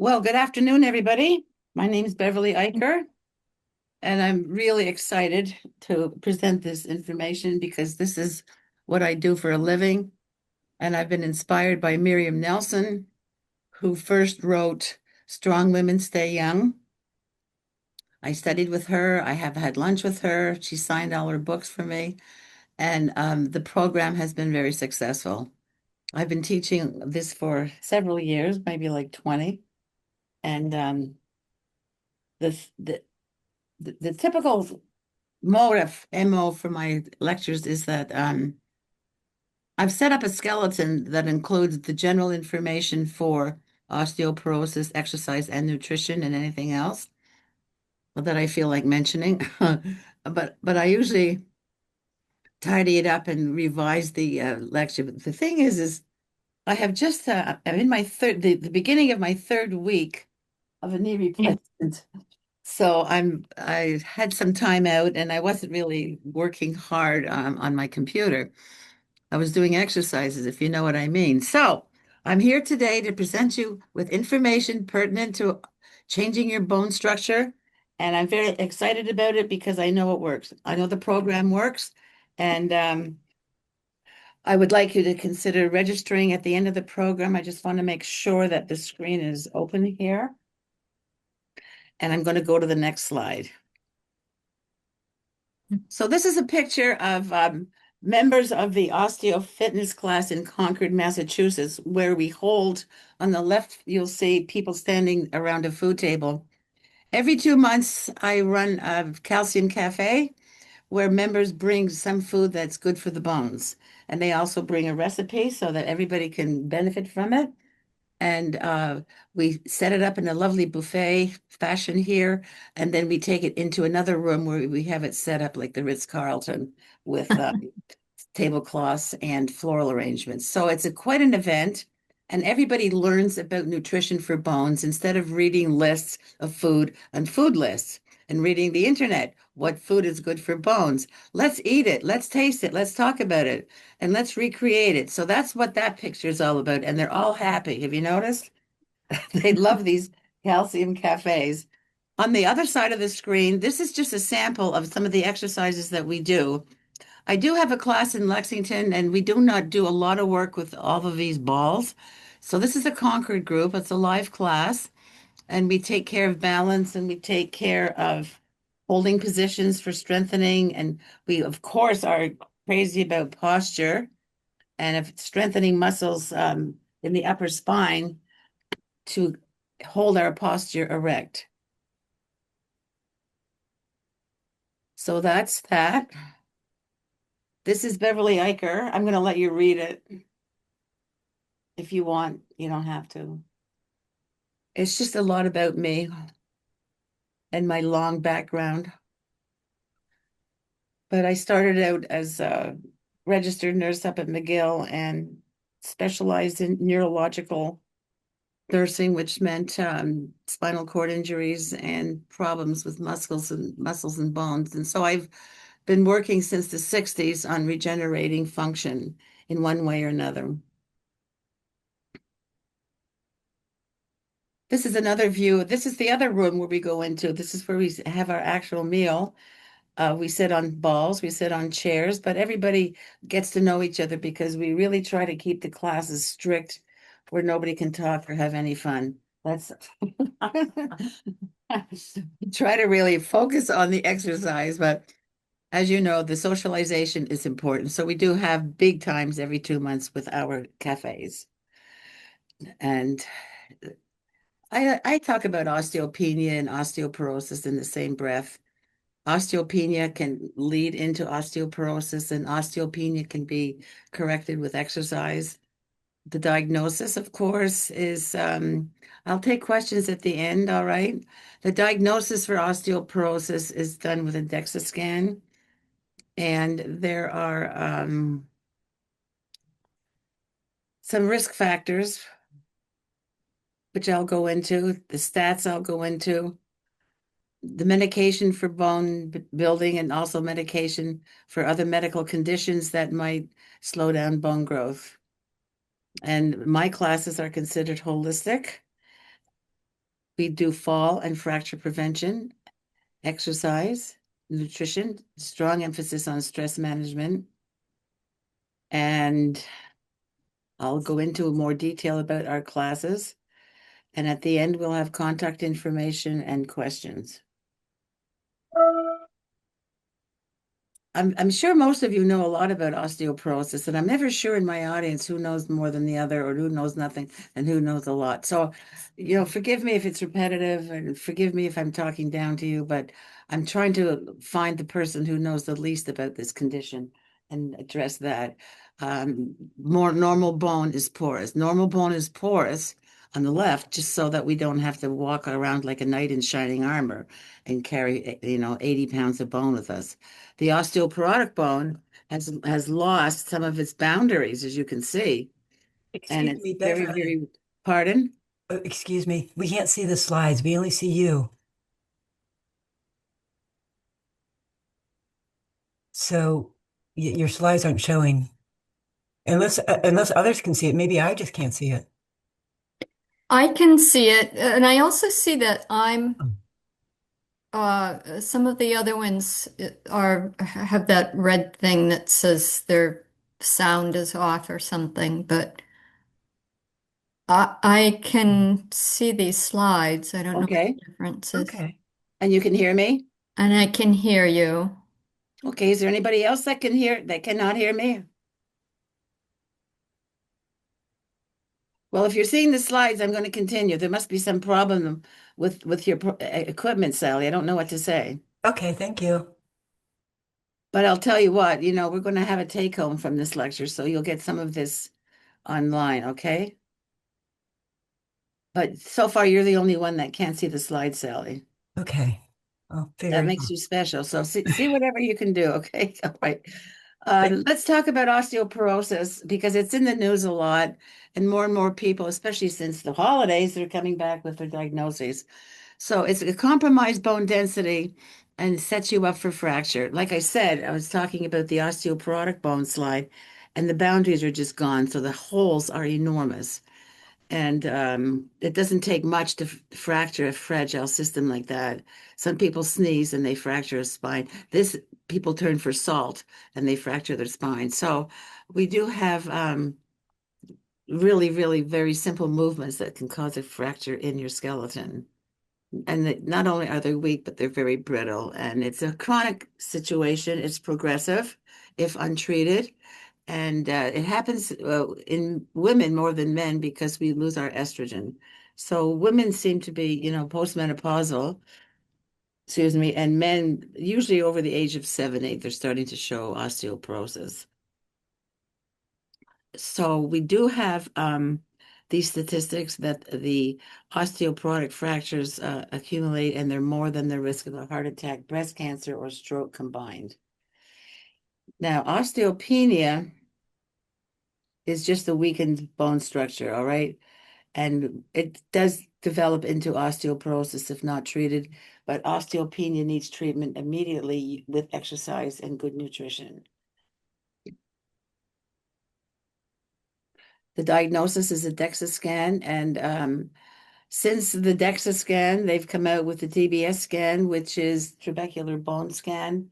Well, good afternoon, everybody. My name is Beverly Eicher, and I'm really excited to present this information because this is what I do for a living. And I've been inspired by Miriam Nelson, who first wrote Strong Women Stay Young. I studied with her. I have had lunch with her. She signed all her books for me. And the program has been very successful. I've been teaching this for several years, maybe like 20. And the, the the typical MO for my lectures is that I've set up a skeleton that includes the general information for osteoporosis, exercise, and nutrition, and anything else that I feel like mentioning. But I usually tidy it up and revise the lecture. But the thing is I have just I'm in my the beginning of my third week of a knee replacement. So I had some time out and I wasn't really working hard on my computer. I was doing exercises, if you know what I mean. So I'm here today to present you with information pertinent to changing your bone structure. And I'm very excited about it because I know it works. I know the program works. And I would like you to consider registering at the end of the program. I just want to make sure that the screen is open here. And I'm going to go to the next slide. So this is a picture of members of the osteo fitness class in Concord, Massachusetts, where we hold on the left, you'll see people standing around a food table. Every 2 months, I run a calcium cafe where members bring some food that's good for the bones. And they also bring a recipe so that everybody can benefit from it. And we set it up in a lovely buffet fashion here. And then we take it into another room where we have it set up like the Ritz-Carlton with tablecloths and floral arrangements. So it's quite an event. And everybody learns about nutrition for bones instead of reading lists of food and food lists and reading the internet. What food is good for bones? Let's eat it. Let's taste it. Let's talk about it and let's recreate it. So that's what that picture is all about. And they're all happy. Have you noticed? They love these calcium cafes. On the other side of the screen, this is just a sample of some of the exercises that we do. I do have a class in Lexington, and we do not do a lot of work with all of these balls. So this is a Concord group. It's a live class, and we take care of balance and we take care of holding positions for strengthening. And we, of course, are crazy about posture and of strengthening muscles in the upper spine to hold our posture erect. So that's that. This is Beverly Eicher. I'm going to let you read it if you want. You don't have to. It's just a lot about me and my long background. But I started out as a registered nurse up at McGill and specialized in neurological nursing, which meant spinal cord injuries and problems with muscles and bones. And so I've been working since the 60s on regenerating function in one way or another. This is another view. This is the other room where we go into. This is where we have our actual meal. We sit on balls, we sit on chairs, but everybody gets to know each other because we really try to keep the classes strict where nobody can talk or have any fun. That's try to really focus on the exercise, but as you know, the socialization is important. So we do have big times every 2 months with our cafes. And I talk about osteopenia and osteoporosis in the same breath. Osteopenia can lead into osteoporosis, and osteopenia can be corrected with exercise. The diagnosis, of course, is I'll take questions at the end, all right? The diagnosis for osteoporosis is done with a DEXA scan, and there are some risk factors, which I'll go into, the stats I'll go into, the medication for bone building, and also medication for other medical conditions that might slow down bone growth. And my classes are considered holistic. We do fall and fracture prevention, exercise, nutrition, strong emphasis on stress management. And I'll go into more detail about our classes. And at the end, we'll have contact information and questions. I'm sure most of you know a lot about osteoporosis, and I'm never sure in my audience who knows more than the other or who knows nothing and who knows a lot. So, forgive me if it's repetitive and forgive me if I'm talking down to you, but I'm trying to find the person who knows the least about this condition and address that. More normal bone is porous. Normal bone is porous on the left, just so that we don't have to walk around like a knight in shining armor and carry, 80 pounds of bone with us. The osteoporotic bone has lost some of its boundaries, as you can see, and Excuse it's me, very, Beverly. very, pardon? Excuse me. We can't see the slides. We only see you. So your slides aren't showing unless others can see it. Maybe I just can't see it. I can see it, and I also see that Oh, some of the other ones are have that red thing that says their sound is off or something, but I can see these slides. I don't know what Okay, the difference is. okay. and you can hear me? And I can hear you. Okay, is there anybody else that cannot hear me? Well, if you're seeing the slides, I'm going to continue. There must be some problem with your equipment, Sally. I don't know what to say. Okay, thank you. But I'll tell you what, we're going to have a take home from this lecture, so you'll get some of this online, okay? But so far, you're the only one that can't see the slide, Sally. Okay. I'll figure That it makes out. you special. So see whatever you can do, okay? All right. Let's talk about osteoporosis because it's in the news a lot, and more people, especially since the holidays, they're coming back with their diagnoses. So it's a compromised bone density and sets you up for fracture. Like I said, I was talking about the osteoporotic bone slide, and the boundaries are just gone, so the holes are enormous. And it doesn't take much to fracture a fragile system like that. Some people sneeze and they fracture a spine. This people turn for salt and they fracture their spine. So we do have really, really very simple movements that can cause a fracture in your skeleton. And not only are they weak, but they're very brittle. And it's a chronic situation. It's progressive if untreated. And it happens in women more than men because we lose our estrogen. So women seem to be, postmenopausal, excuse me, and men usually over the age of 7, 8, they're starting to show osteoporosis. So we do have these statistics that the osteoporotic fractures accumulate, and they're more than the risk of a heart attack, breast cancer, or stroke combined. Now, osteopenia is just a weakened bone structure, all right? And it does develop into osteoporosis if not treated, but osteopenia needs treatment immediately with exercise and good nutrition. The diagnosis is a DEXA scan, and since the DEXA scan, they've come out with the TBS scan, which is trabecular bone scan,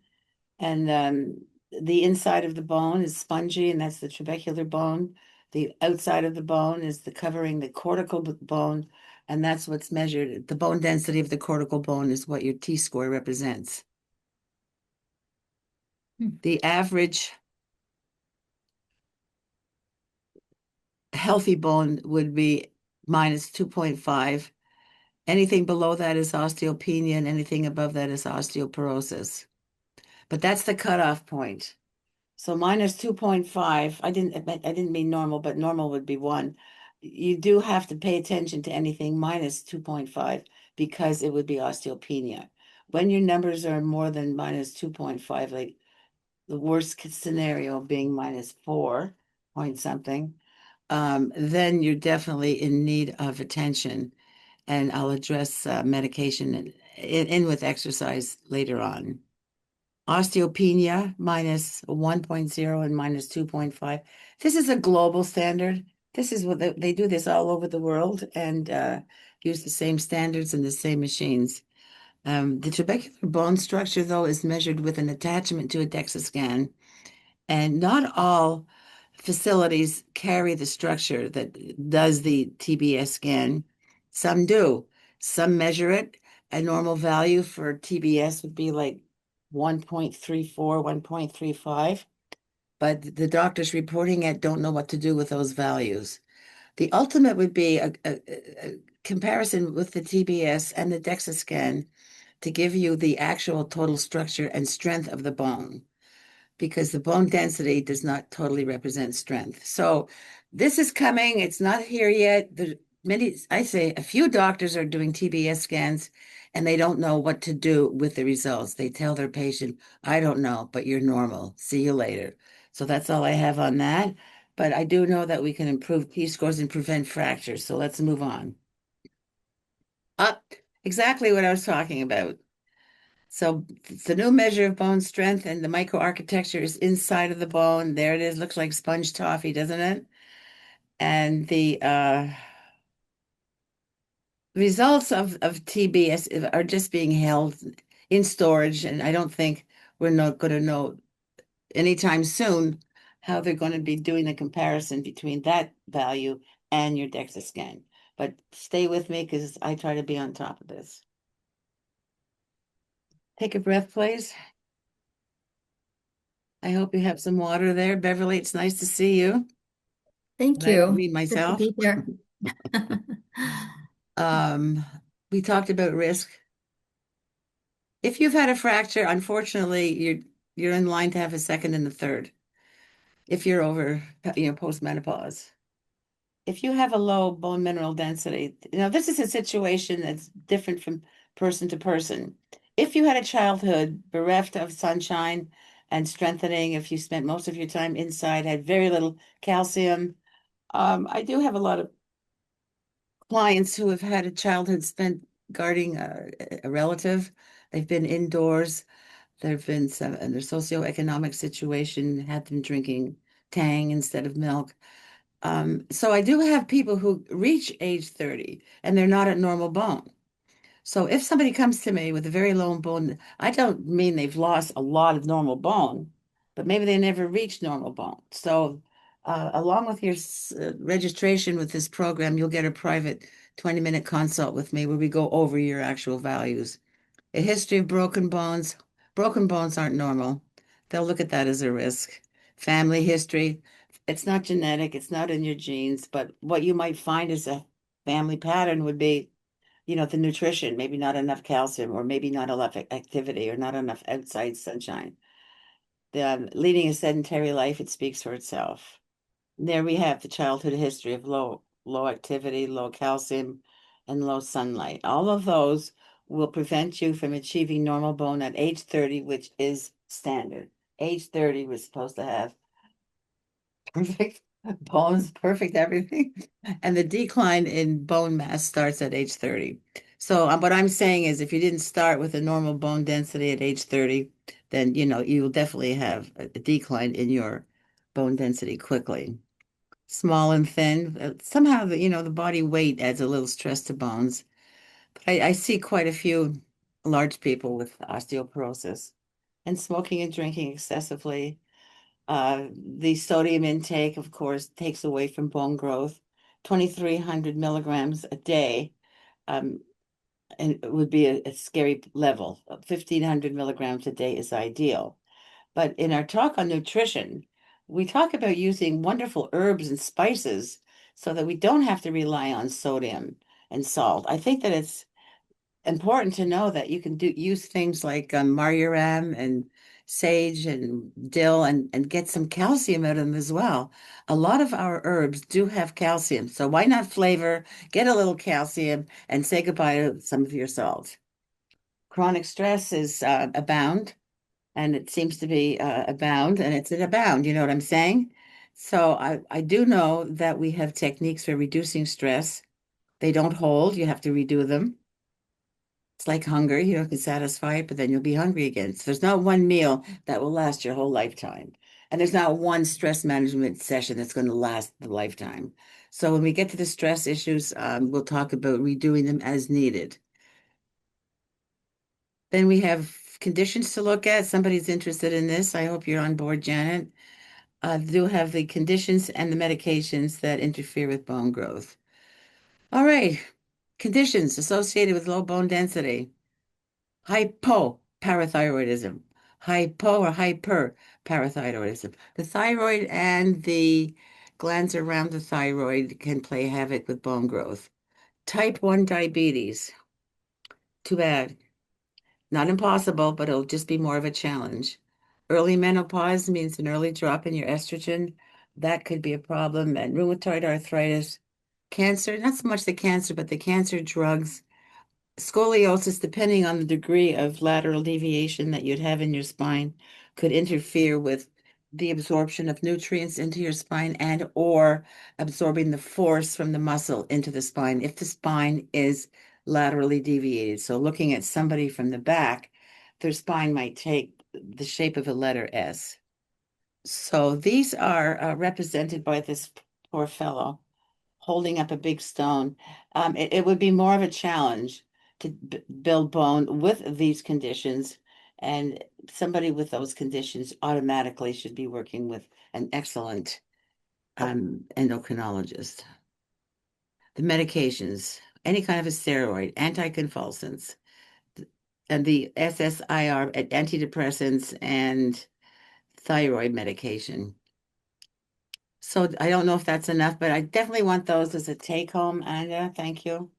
and the inside of the bone is spongy, and that's the trabecular bone. The outside of the bone is the covering the cortical bone, and that's what's measured. The bone density of the cortical bone is what your T-score represents. The average healthy bone would be minus 2.5. Anything below that is osteopenia, and anything above that is osteoporosis. But that's the cutoff point. So minus 2.5, I didn't mean normal, but normal would be 1. You do have to pay attention to anything minus 2.5 because it would be osteopenia. When your numbers are more than minus 2.5, like the worst scenario being minus 4 point something, then you're definitely in need of attention. And I'll address medication in with exercise later on. Osteopenia minus 1.0 and minus 2.5. This is a global standard. This is what they do this all over the world and use the same standards and the same machines. The trabecular bone structure, though, is measured with an attachment to a DEXA scan, and not all facilities carry the structure that does the TBS scan. Some do. Some measure it. A normal value for TBS would be like 1.34, 1.35, but the doctors reporting it don't know what to do with those values. The ultimate would be a comparison with the TBS and the DEXA scan to give you the actual total structure and strength of the bone, because the bone density does not totally represent strength. So this is coming. It's not here yet. I say a few doctors are doing TBS scans and they don't know what to do with the results. They tell their patient, I don't know, but you're normal. See you later. So that's all I have on that. But I do know that we can improve T-scores and prevent fractures. So let's move on. Up, exactly what I was talking about. So it's the new measure of bone strength, and the microarchitecture is inside of the bone. There it is. Looks like sponge toffee, doesn't it? And the results of TBS are just being held in storage, and I don't think we're not going to know anytime soon how they're going to be doing a comparison between that value and your DEXA scan. But stay with me because I try to be on top of this. Take a breath, please. I hope you have some water there. Beverly, it's nice to see you. Thank But I don't you. read Good to myself. be here. Um, we talked about risk. If you've had a fracture, unfortunately, you're in line to have a second and a third if you're over, postmenopause. If you have a low bone mineral density, this is a situation that's different from person to person. If you had a childhood bereft of sunshine and strengthening, if you spent most of your time inside, had very little calcium, I do have a lot of clients who have had a childhood spent guarding a relative. They've been indoors. There have been some, and their socioeconomic situation had them drinking Tang instead of milk. So I do have people who reach age 30 and they're not at normal bone. So if somebody comes to me with a very low bone, I don't mean they've lost a lot of normal bone, but maybe they never reached normal bone. So along with your registration with this program, you'll get a private 20-minute consult with me where we go over your actual values. A history of broken bones aren't normal. They'll look at that as a risk. Family history, it's not genetic, it's not in your genes, but what you might find is a family pattern would be, the nutrition, maybe not enough calcium, or maybe not enough activity, or not enough outside sunshine. Leading a sedentary life, it speaks for itself. There we have the childhood history of low activity, low calcium, and low sunlight. All of those will prevent you from achieving normal bone at age 30, which is standard. Age 30, we're supposed to have perfect bones, perfect everything. And the decline in bone mass starts at age 30. So what I'm saying is if you didn't start with a normal bone density at age 30, then you will definitely have a decline in your bone density quickly. Small and thin. Somehow the body weight adds a little stress to bones. But I see quite a few large people with osteoporosis and smoking and drinking excessively. The sodium intake, of course, takes away from bone growth. 2,300 milligrams a day, and it would be a scary level. 1,500 milligrams a day is ideal. But in our talk on nutrition, we talk about using wonderful herbs and spices so that we don't have to rely on sodium and salt. I think that it's important to know that you can use things like marjoram and sage and dill and get some calcium out of them as well. A lot of our herbs do have calcium, so why not flavor, get a little calcium, and say goodbye to some of your salt. Chronic stress is abound, and it seems to be abound, and it's an abound, you know what I'm saying? So I do know that we have techniques for reducing stress. They don't hold, you have to redo them. It's like hunger, you can satisfy it, but then you'll be hungry again. So there's not one meal that will last your whole lifetime. And there's not one stress management session that's going to last the lifetime. So when we get to the stress issues, we'll talk about redoing them as needed. Then we have conditions to look at. Somebody's interested in this. I hope you're on board, Janet. Do have the conditions and the medications that interfere with bone growth. All right. Conditions associated with low bone density. Hypoparathyroidism. Hypo or hyperparathyroidism. The thyroid and the glands around the thyroid can play havoc with bone growth. Type 1 diabetes. Too bad. Not impossible, but it'll just be more of a challenge. Early menopause means an early drop in your estrogen. That could be a problem. And rheumatoid arthritis, cancer, not so much the cancer, but the cancer drugs. Scoliosis, depending on the degree of lateral deviation that you'd have in your spine, could interfere with the absorption of nutrients into your spine and or absorbing the force from the muscle into the spine if the spine is laterally deviated. So looking at somebody from the back, their spine might take the shape of a letter S. So these are represented by this poor fellow holding up a big stone. It would be more of a challenge to build bone with these conditions. And somebody with those conditions automatically should be working with an excellent endocrinologist. The medications, any kind of a steroid, anticonvulsants, and the SSIR antidepressants and thyroid medication. So I don't know if that's enough, but I definitely want those as a take home, Anya. Thank you.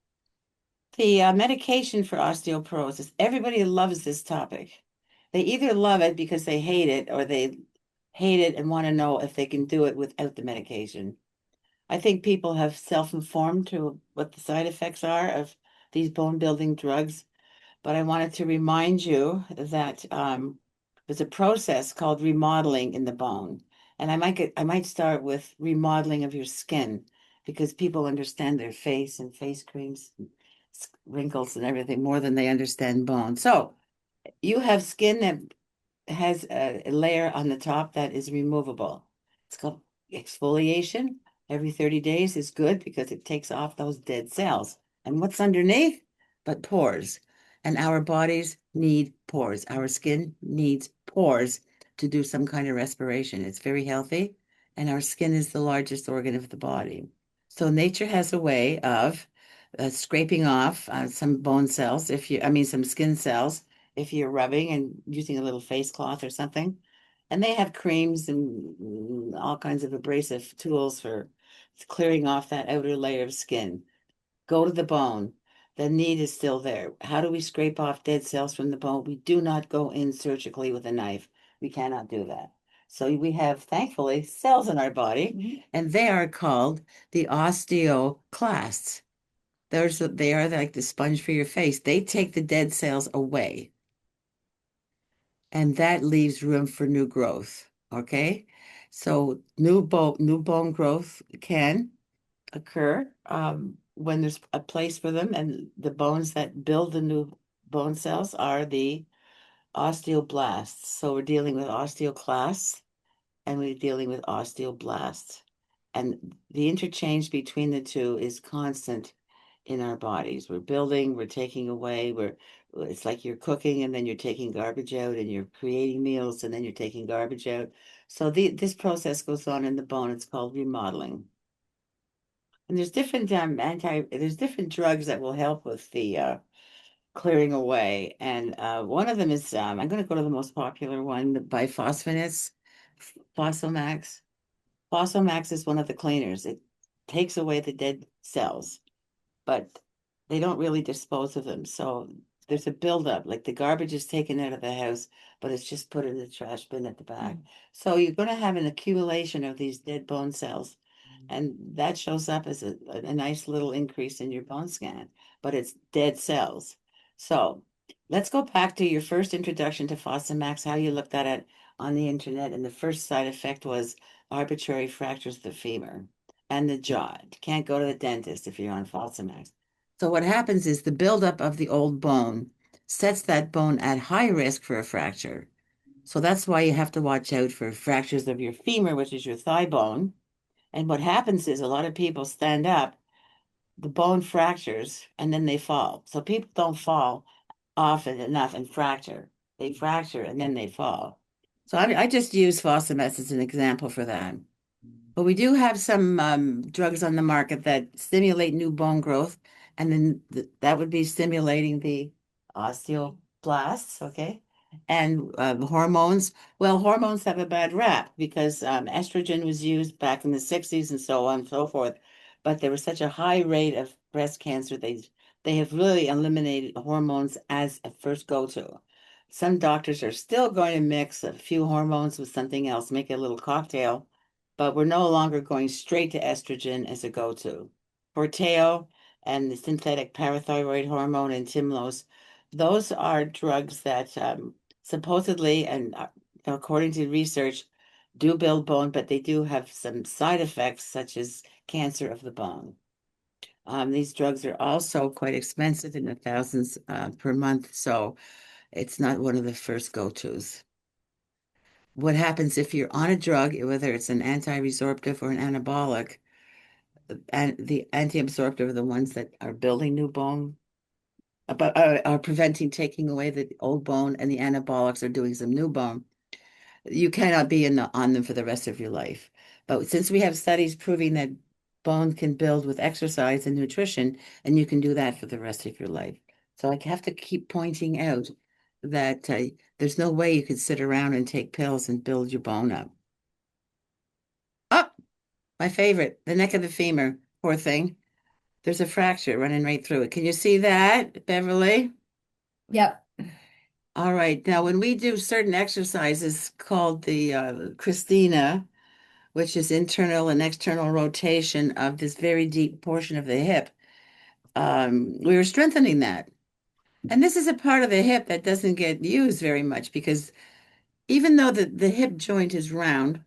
The medication for osteoporosis, everybody loves this topic. They either love it because they hate it or they hate it and want to know if they can do it without the medication. I think people have self-informed to what the side effects are of these bone building drugs. But I wanted to remind you that there's a process called remodeling in the bone. And I might start with remodeling of your skin because people understand their face and face creams, and wrinkles and everything more than they understand bone. So you have skin that has a layer on the top that is removable. It's called exfoliation. Every 30 days is good because it takes off those dead cells. And what's underneath? But pores. And our bodies need pores. Our skin needs pores to do some kind of respiration. It's very healthy, and our skin is the largest organ of the body. So nature has a way of scraping off some bone cells, some skin cells, if you're rubbing and using a little face cloth or something. And they have creams and all kinds of abrasive tools for clearing off that outer layer of skin. Go to the bone. The need is still there. How do we scrape off dead cells from the bone? We do not go in surgically with a knife. We cannot do that. So we have, thankfully, cells in our body, and they are called the osteoclasts. They are like the sponge for your face. They take the dead cells away, and that leaves room for new growth. Okay, so new bone growth can occur when there's a place for them, and the bones that build the new bone cells are the osteoblasts. So we're dealing with osteoclasts and we're dealing with osteoblasts. And the interchange between the two is constant in our bodies. We're building, we're taking away, it's like you're cooking and then you're taking garbage out, and you're creating meals and then you're taking garbage out. So this process goes on in the bone. It's called remodeling. And there's different there's different drugs that will help with the clearing away. And one of them is I'm going to go to the most popular one, the biphosphonates, Fosamax. Fosamax is one of the cleaners. It takes away the dead cells, but they don't really dispose of them. So there's a buildup, like the garbage is taken out of the house, but it's just put in the trash bin at the back. So you're going to have an accumulation of these dead bone cells. And that shows up as a nice little increase in your bone scan, but it's dead cells. So let's go back to your first introduction to Fosamax, how you looked at it on the internet. And the first side effect was arbitrary fractures of the femur and the jaw. You can't go to the dentist if you're on Fosamax. So what happens is the buildup of the old bone sets that bone at high risk for a fracture. So that's why you have to watch out for fractures of your femur, which is your thigh bone, And what happens is a lot of people stand up, the bone fractures, and then they fall. So people don't fall often enough and fracture. They fracture and then they fall. So I just use Fosamax as an example for that. But we do have some drugs on the market that stimulate new bone growth, and then that would be stimulating the osteoblasts, okay? And hormones. Well, hormones have a bad rap because estrogen was used back in the 60s and so on and so forth. But there was such a high rate of breast cancer, they have really eliminated hormones as a first go-to. Some doctors are still going to mix a few hormones with something else, make a little cocktail, but we're no longer going straight to estrogen as a go-to. Forteo and the synthetic parathyroid hormone and Timlos, those are drugs that supposedly and according to research do build bone, but they do have some side effects such as cancer of the bone. These drugs are also quite expensive in the thousands per month, so it's not one of the first go-tos. What happens if you're on a drug, whether it's an anti-resorptive or an anabolic, and the anti-absorptive are the ones that are building new bone, but are preventing taking away the old bone, and the anabolics are doing some new bone. You cannot be on them for the rest of your life. But since we have studies proving that bone can build with exercise and nutrition, and you can do that for the rest of your life. So I have to keep pointing out that there's no way you could sit around and take pills and build your bone up. Oh, my favorite, the neck of the femur. Poor thing. There's a fracture running right through it. Can you see that, Beverly? Yep. All right. Now, when we do certain exercises called the Christina, which is internal and external rotation of this very deep portion of the hip, we were strengthening that. And this is a part of the hip that doesn't get used very much because even though the hip joint is round,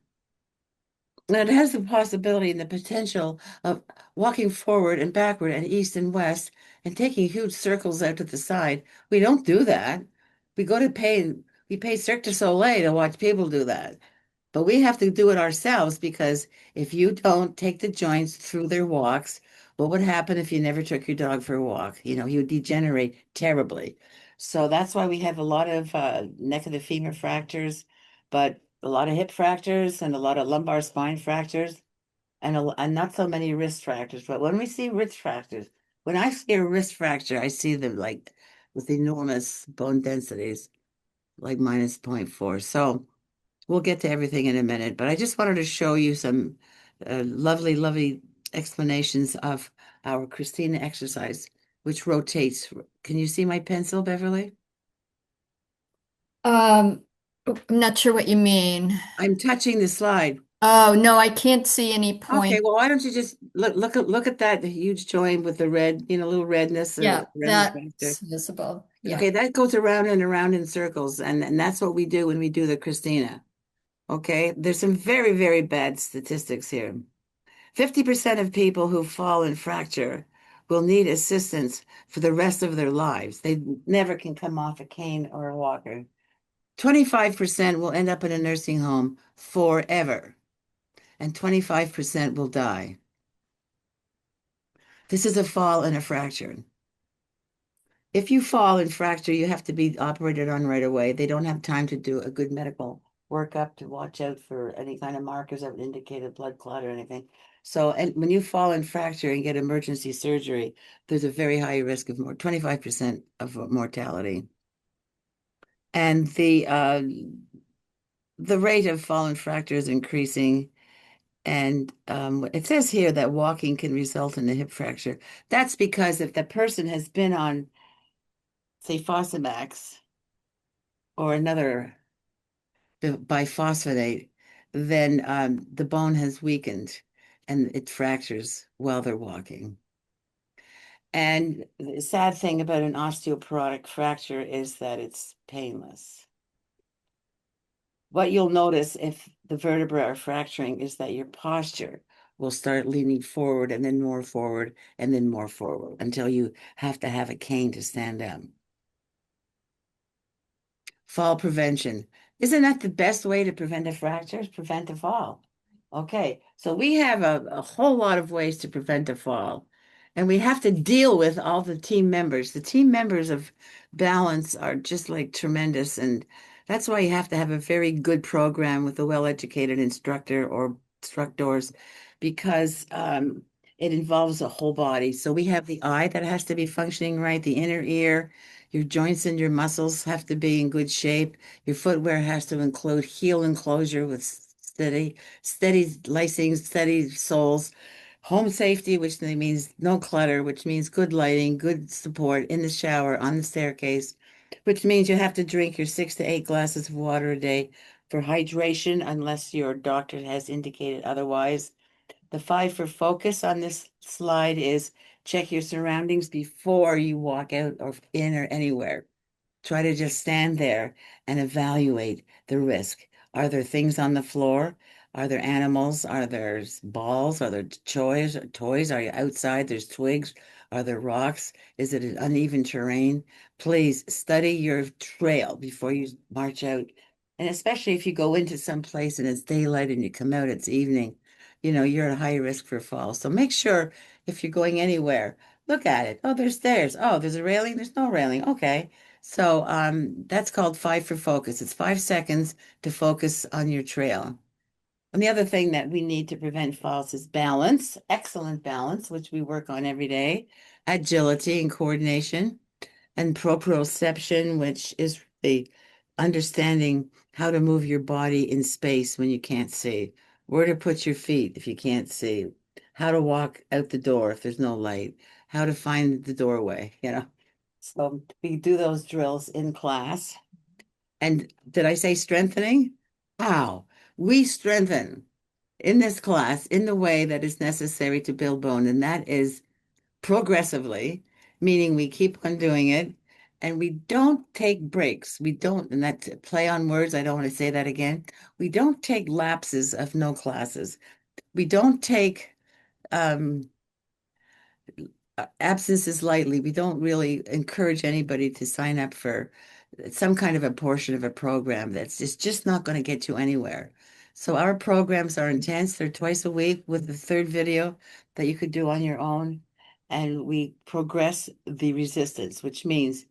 it has the possibility and the potential of walking forward and backward and east and west and taking huge circles out to the side. We don't do that. We pay Cirque du Soleil to watch people do that. But we have to do it ourselves because if you don't take the joints through their walks, what would happen if you never took your dog for a walk? You know, he would degenerate terribly. So that's why we have a lot of neck of the femur fractures, but a lot of hip fractures and a lot of lumbar spine fractures and not so many wrist fractures. But when we see wrist fractures, when I see a wrist fracture, I see them like with enormous bone densities, like minus zero point 0.4. So we'll get to everything in a minute, but I just wanted to show you some lovely, lovely explanations of our Christina exercise, which rotates. Can you see my pencil, Beverly? Um, I'm not sure what you mean. I'm touching the slide. Oh, no, I can't see any Okay, point. well, why don't you just look at that huge joint with the red, little redness Yeah, around the that's center. visible. Yeah. Okay, that goes around and around in circles, and that's what we do when we do the Christina. Okay, there's some very, very bad statistics here. 50% of people who fall and fracture will need assistance for the rest of their lives. They never can come off a cane or a walker. 25% will end up in a nursing home forever, and 25% will die. This is a fall and a fracture. If you fall and fracture, you have to be operated on right away. They don't have time to do a good medical workup to watch out for any kind of markers that would indicate a blood clot or anything. So, and when you fall and fracture and get emergency surgery, there's a very high risk of 25% of mortality. And the rate of fall and fracture is increasing. And it says here that walking can result in a hip fracture. That's because if the person has been on, say, Fosamax or another biphosphonate, then the bone has weakened and it fractures while they're walking. And the sad thing about an osteoporotic fracture is that it's painless. What you'll notice if the vertebrae are fracturing is that your posture will start leaning forward and then more forward and then more forward until you have to have a cane to stand up. Fall prevention. Isn't that the best way to prevent a fracture? Prevent a fall. Okay, so we have a whole lot of ways to prevent a fall, and we have to deal with all the team members. The team members of balance are just like tremendous, and that's why you have to have a very good program with a well-educated instructor or instructors, because it involves a whole body. So we have the eye that has to be functioning right, the inner ear, your joints and your muscles have to be in good shape. Your footwear has to include heel enclosure with steady lacing, steady soles, home safety, which means no clutter, which means good lighting, good support in the shower, on the staircase, which means you have to drink your 6 to 8 glasses of water a day for hydration, unless your doctor has indicated otherwise. The 5 for focus on this slide is check your surroundings before you walk out or in or anywhere. Try to just stand there and evaluate the risk. Are there things on the floor? Are there animals? Are there balls? Are there toys? Are you outside? There's twigs. Are there rocks? Is it an uneven terrain? Please study your trail before you march out. And especially if you go into some place and it's daylight and you come out, it's evening, you're at high risk for fall. So make sure if you're going anywhere, look at it. Oh, there's stairs. Oh, there's a railing. There's no railing. Okay. So that's called 5 for focus. It's 5 seconds to focus on your trail. And the other thing that we need to prevent falls is balance, excellent balance, which we work on every day, agility and coordination, and proprioception, which is the understanding how to move your body in space when you can't see, where to put your feet if you can't see, how to walk out the door if there's no light, how to find the doorway. So we do those drills in class. And did I say strengthening? How? We strengthen in this class in the way that is necessary to build bone, and that is progressively, meaning we keep on doing it and we don't take breaks. We don't, and that play on words, I don't want to say that again. We don't take lapses of no classes. We don't take um, absences lightly. We don't really encourage anybody to sign up for some kind of a portion of a program that's just not going to get you anywhere. So our programs are intense. They're twice a week with the third video that you could do on your own. And we progress the resistance, which means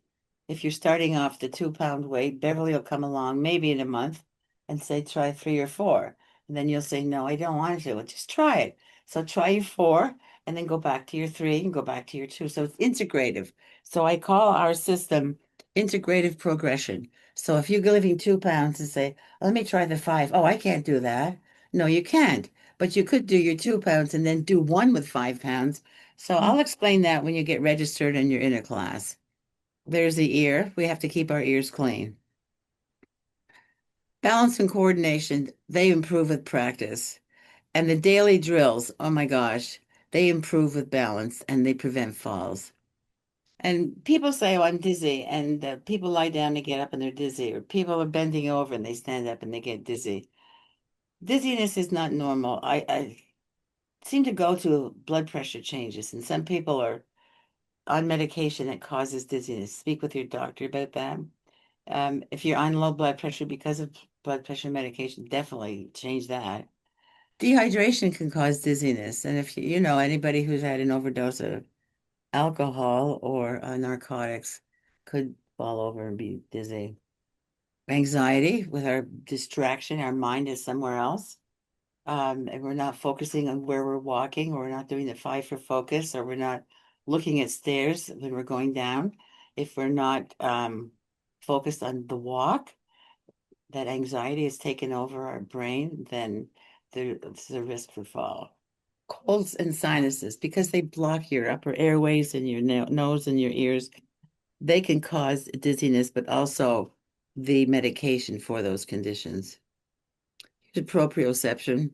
if you're starting off the 2 pound weight, Beverly will come along maybe in a month and say, try 3 or 4. And then you'll say, no, I don't want to. Well, just try it. So try your 4 and then go back to your 3 and go back to your 2. So it's integrative. So I call our system integrative progression. So if you're lifting 2 pounds and say, let me try the 5. Oh, I can't do that. No, you can't. But you could do your 2 pounds and then do one with 5 pounds. So I'll explain that when you get registered and you're in a class. There's the ear. We have to keep our ears clean. Balance and coordination, they improve with practice. And the daily drills, oh my gosh, they improve with balance and they prevent falls. And people say, oh, I'm dizzy. And people lie down and get up and they're dizzy. Or people are bending over and they stand up and they get dizzy. Dizziness is not normal. I seem to go to blood pressure changes, and some people are on medication that causes dizziness. Speak with your doctor about that. If you're on low blood pressure because of blood pressure medication, definitely change that. Dehydration can cause dizziness. And if you know anybody who's had an overdose of alcohol or narcotics could fall over and be dizzy. Anxiety with our distraction, our mind is somewhere else. And we're not focusing on where we're walking, or we're not doing the 5 for focus, or we're not looking at stairs when we're going down. If we're not focused on the walk, that anxiety has taken over our brain, then there's a risk for fall. Colds and sinuses, because they block your upper airways and your nose and your ears, they can cause dizziness, but also the medication for those conditions. Here's proprioception.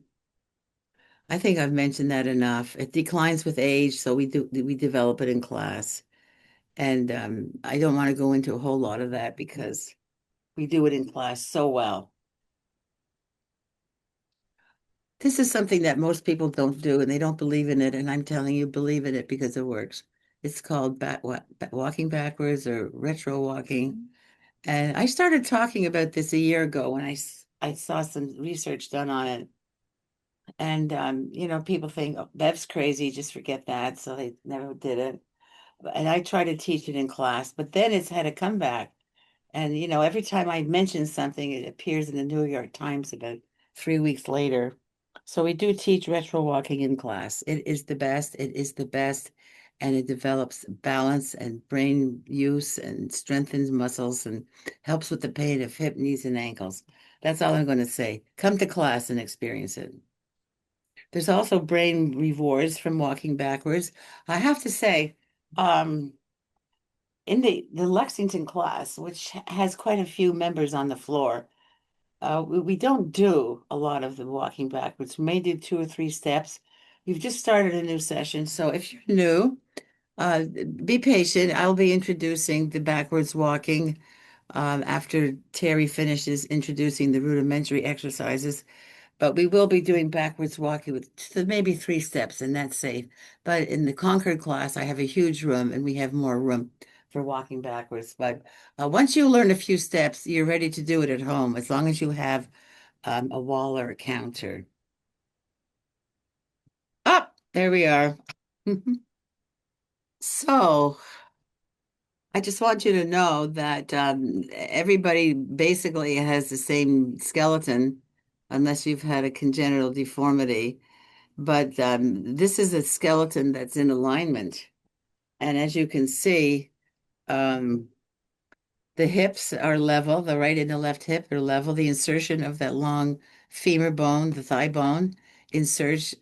I think I've mentioned that enough. It declines with age, so we develop it in class. And I don't want to go into a whole lot of that because we do it in class so well. This is something that most people don't do and they don't believe in it. And I'm telling you, believe in it because it works. It's called walking backwards or retro walking. And I started talking about this a year ago when I saw some research done on it. And people think, oh, Bev's crazy, just forget that. So they never did it. And I try to teach it in class, but then it's had a comeback. And every time I mention something, it appears in the New York Times about 3 weeks later. So we do teach retro walking in class. It is the best. It is the best. And it develops balance and brain use and strengthens muscles and helps with the pain of hip, knees, and ankles. That's all I'm going to say. Come to class and experience it. There's also brain rewards from walking backwards. I have to say, um, in the Lexington class, which has quite a few members on the floor, we don't do a lot of the walking backwards. We may do 2 or 3 steps. We've just started a new session, so if you're new, be patient. I'll be introducing the backwards walking after Terry finishes introducing the rudimentary exercises. But we will be doing backwards walking with maybe 3 steps, and that's safe. But in the Concord class, I have a huge room, and we have more room for walking backwards. But once you learn a few steps, you're ready to do it at home, as long as you have a wall or a counter. Up, there we are. So I just want you to know that everybody basically has the same skeleton, unless you've had a congenital deformity. But this is a skeleton that's in alignment. And as you can see, um, the hips are level, the right and the left hip are level. The insertion of that long femur bone, the thigh bone, inserts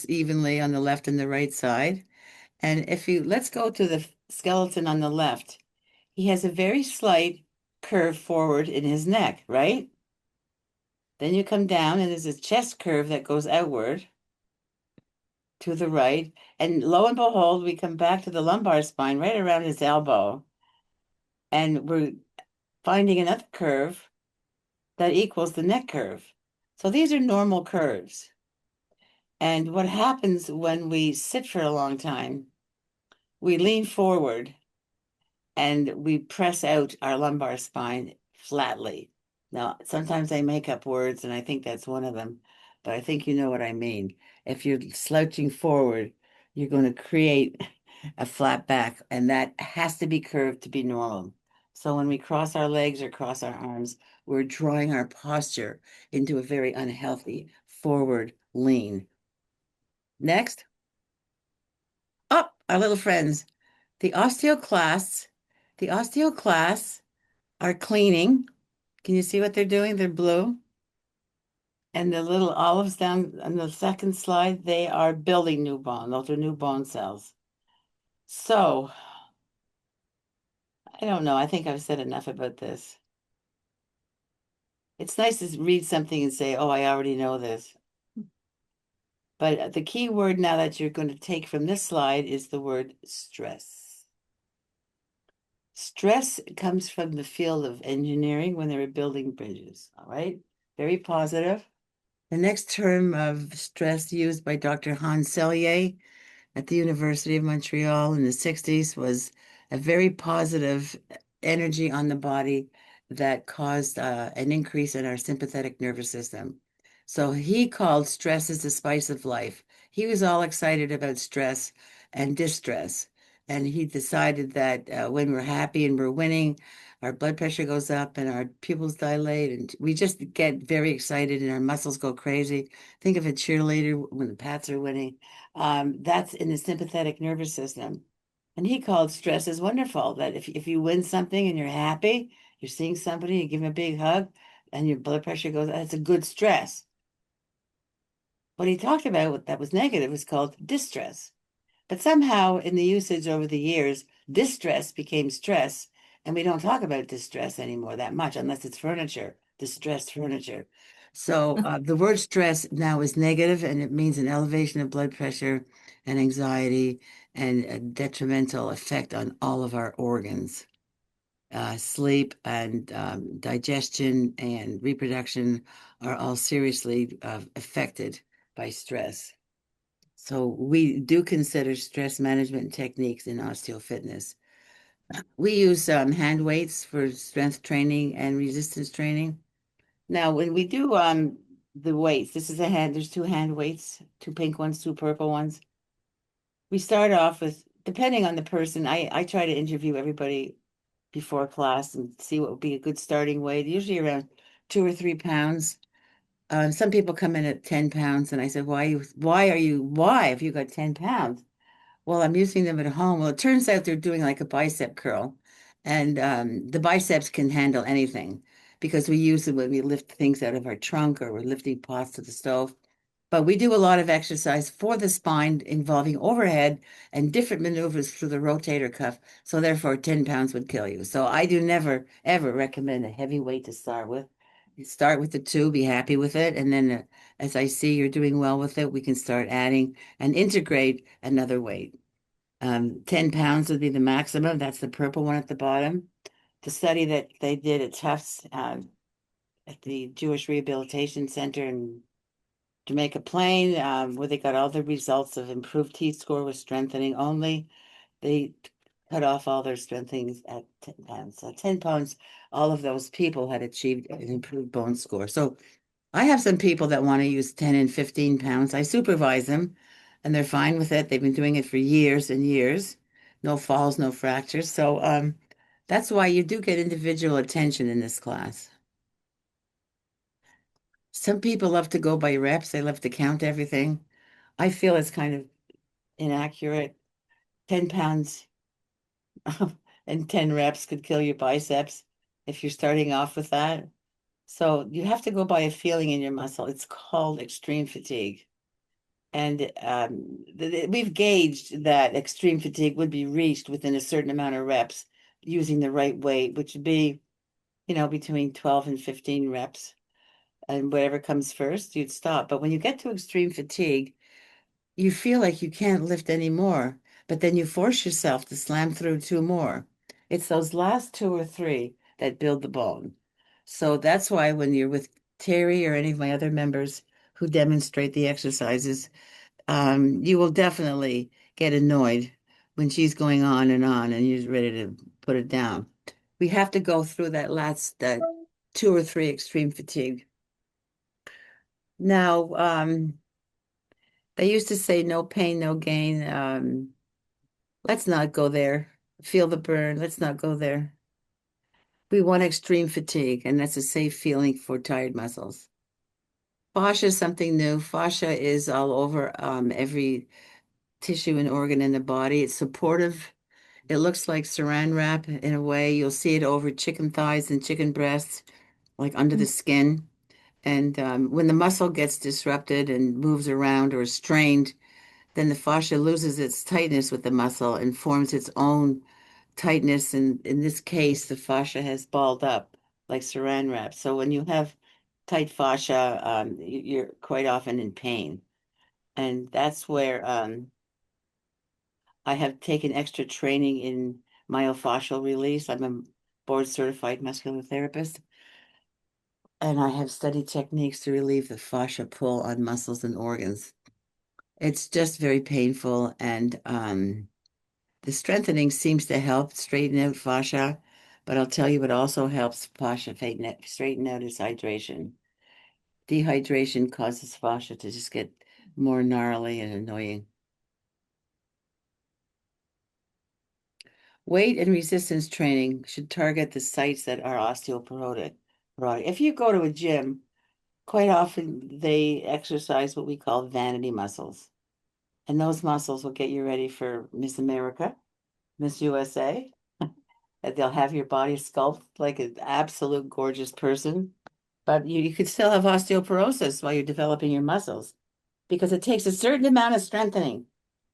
evenly on the left and the right side. And let's go to the skeleton on the left. He has a very slight curve forward in his neck, right? Then you come down and there's a chest curve that goes outward to the right. And lo and behold, we come back to the lumbar spine right around his elbow. And we're finding another curve that equals the neck curve. So these are normal curves. And what happens when we sit for a long time, we lean forward and we press out our lumbar spine flatly. Now, sometimes I make up words, and I think that's one of them, but I think you know what I mean. If you're slouching forward, you're going to create a flat back, and that has to be curved to be normal. So when we cross our legs or cross our arms, we're drawing our posture into a very unhealthy forward lean. Next, up, our little friends. The osteoclasts, the osteoclasts are cleaning. Can you see what they're doing? They're blue. And the little olives down on the second slide, they are building new bone. Those are new bone cells. So, I don't know. I think I've said enough about this. It's nice to read something and say, oh, I already know this. But the key word now that you're going to take from this slide is the word stress. Stress comes from the field of engineering when they were building bridges, all right? Very positive. The next term of stress used by Dr. Hans Selye at the University of Montreal in the 60s was a very positive energy on the body that caused an increase in our sympathetic nervous system. So he called stress is the spice of life. He was all excited about stress and distress. And he decided that when we're happy and we're winning, our blood pressure goes up and our pupils dilate, and we just get very excited and our muscles go crazy. Think of a cheerleader when the Pats are winning. That's in the sympathetic nervous system. And he called stress is wonderful, that if you win something and you're happy, you're seeing somebody, you give them a big hug, and your blood pressure goes, that's a good stress. What he talked about that was negative was called distress. But somehow in the usage over the years, distress became stress, and we don't talk about distress anymore that much unless it's furniture, distressed furniture. So the word stress now is negative, and it means an elevation of blood pressure and anxiety and a detrimental effect on all of our organs. Sleep and digestion and reproduction are all seriously affected by stress. So we do consider stress management techniques in osteofitness. We use hand weights for strength training and resistance training. Now, when we do the weights. This is a hand, there's two hand weights, two pink ones, two purple ones. We start off with, depending on the person, I try to interview everybody before class and see what would be a good starting weight, usually around 2 or 3 pounds. Some people come in at 10 pounds, and I said, why have you got 10 pounds? Well, I'm using them at home. Well, it turns out they're doing like a bicep curl, and the biceps can handle anything because we use it when we lift things out of our trunk or we're lifting pots to the stove. But we do a lot of exercise for the spine involving overhead and different maneuvers through the rotator cuff. So therefore, 10 pounds would kill you. So I do never, ever recommend a heavy weight to start with. You start with the two, be happy with it. And then as I see you're doing well with it, we can start adding and integrate another weight. 10 pounds would be the maximum. That's the purple one at the bottom. The study that they did at Tufts at the Jewish Rehabilitation Center in Jamaica Plain, where they got all the results of improved T-score with strengthening only. They cut off all their strengthenings at 10 pounds. So 10 pounds, all of those people had achieved an improved bone score. So I have some people that want to use 10 and 15 pounds. I supervise them and they're fine with it. They've been doing it for years and years. No falls, no fractures. So that's why you do get individual attention in this class. Some people love to go by reps. They love to count everything. I feel it's kind of inaccurate. 10 pounds and 10 reps could kill your biceps if you're starting off with that. So you have to go by a feeling in your muscle. It's called extreme fatigue. And we've gauged that extreme fatigue would be reached within a certain amount of reps using the right weight, which would be, between 12 and 15 reps. And whatever comes first, you'd stop. But when you get to extreme fatigue, you feel like you can't lift anymore, but then you force yourself to slam through two more. It's those last two or three that build the bone. So that's why when you're with Terry or any of my other members who demonstrate the exercises, you will definitely get annoyed when she's going on and you're ready to put it down. We have to go through that two or three extreme fatigue. Now, they used to say no pain, no gain. Let's not go there. Feel the burn. Let's not go there. We want extreme fatigue, and that's a safe feeling for tired muscles. Fascia is something new. Fascia is all over every tissue and organ in the body. It's supportive. It looks like saran wrap in a way. You'll see it over chicken thighs and chicken breasts, like under the skin. And when the muscle gets disrupted and moves around or is strained, then the fascia loses its tightness with the muscle and forms its own tightness. And in this case, the fascia has balled up like saran wrap. So when you have tight fascia, you're quite often in pain. And that's where I have taken extra training in myofascial release. I'm a board certified muscular therapist, and I have studied techniques to relieve the fascia pull on muscles and organs. It's just very painful, and the strengthening seems to help straighten out fascia, but I'll tell you what also helps fascia straighten out is hydration. Dehydration causes fascia to just get more gnarly and annoying. Weight and resistance training should target the sites that are osteoporotic. If you go to a gym, quite often they exercise what we call vanity muscles. And those muscles will get you ready for Miss America, Miss USA. That they'll have your body sculpt like an absolute gorgeous person. But you could still have osteoporosis while you're developing your muscles because it takes a certain amount of strengthening.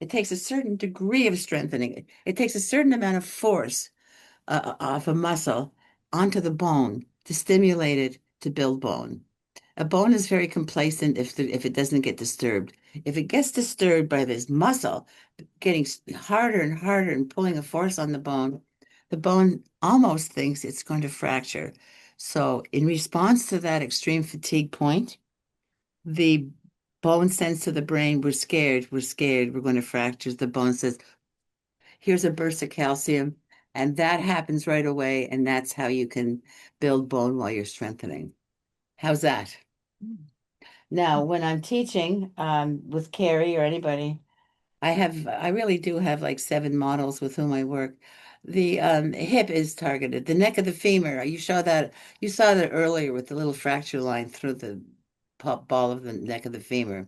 It takes a certain degree of strengthening. It takes a certain amount of force of a muscle onto the bone to stimulate it to build bone. A bone is very complacent if it doesn't get disturbed. If it gets disturbed by this muscle getting harder and harder and pulling a force on the bone almost thinks it's going to fracture. So in response to that extreme fatigue point, the bone sends to the brain, we're scared, we're going to fracture. The bone says, here's a burst of calcium, and that happens right away, and that's how you can build bone while you're strengthening. How's that? Now, when I'm teaching with Carrie or anybody, I really do have like 7 models with whom I work. The hip is targeted. The neck of the femur, you saw that earlier with the little fracture line through the ball of the neck of the femur.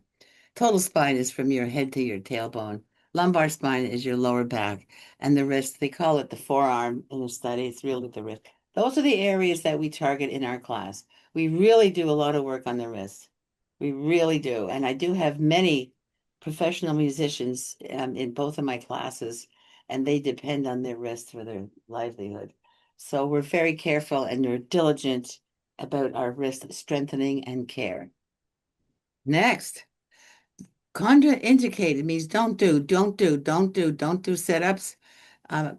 Total spine is from your head to your tailbone. Lumbar spine is your lower back, and the wrist, they call it the forearm in the study. It's really the wrist. Those are the areas that we target in our class. We really do a lot of work on the wrist. We really do. And I do have many professional musicians in both of my classes, and they depend on their wrist for their livelihood. So we're very careful and we're diligent about our wrist strengthening and care. Next. Contraindicated means don't do sit-ups.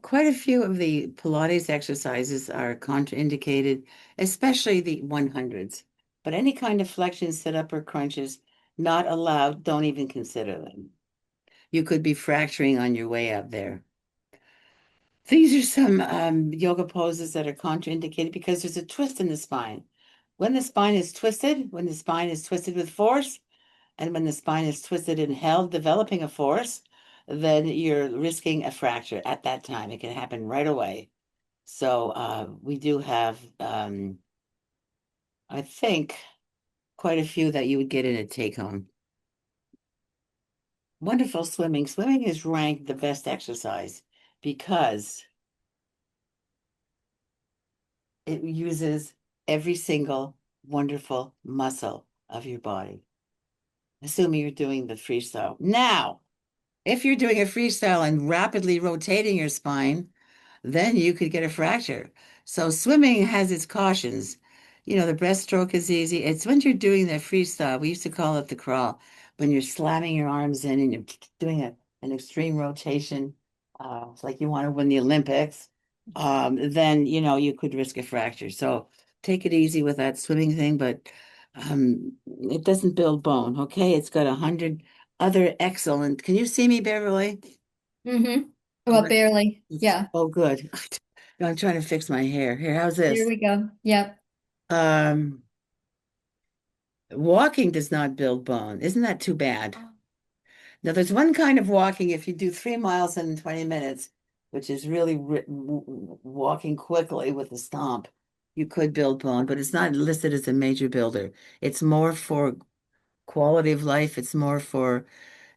Quite a few of the Pilates exercises are contraindicated, especially the 100s. But any kind of flexion, sit-up, or crunches, not allowed. Don't even consider them. You could be fracturing on your way up there. These are some yoga poses that are contraindicated because there's a twist in the spine. When the spine is twisted, with force, and when the spine is twisted and held, developing a force, then you're risking a fracture at that time. It can happen right away. So we do have, I think, quite a few that you would get in a take home. Wonderful swimming. Swimming is ranked the best exercise because it uses every single wonderful muscle of your body, assuming you're doing the freestyle. Now, if you're doing a freestyle and rapidly rotating your spine, then you could get a fracture. So swimming has its cautions. The breaststroke is easy. It's when you're doing the freestyle. We used to call it the crawl, when you're slamming your arms in and you're doing an extreme rotation, it's like you want to win the Olympics. Then you could risk a fracture. So take it easy with that swimming thing, but it doesn't build bone. Okay, it's got 100 other excellent. Can you see me, Beverly? Mm-hmm. All Well, right. barely. Yeah. Oh, good. No, I'm trying to fix my hair. Here, how's There this? we go. Yep. Um, Walking does not build bone. Isn't that too bad? Now, there's one kind of walking, if you do 3 miles in 20 minutes, which is really walking quickly with a stomp, you could build bone, but it's not listed as a major builder. It's more for quality of life, it's more for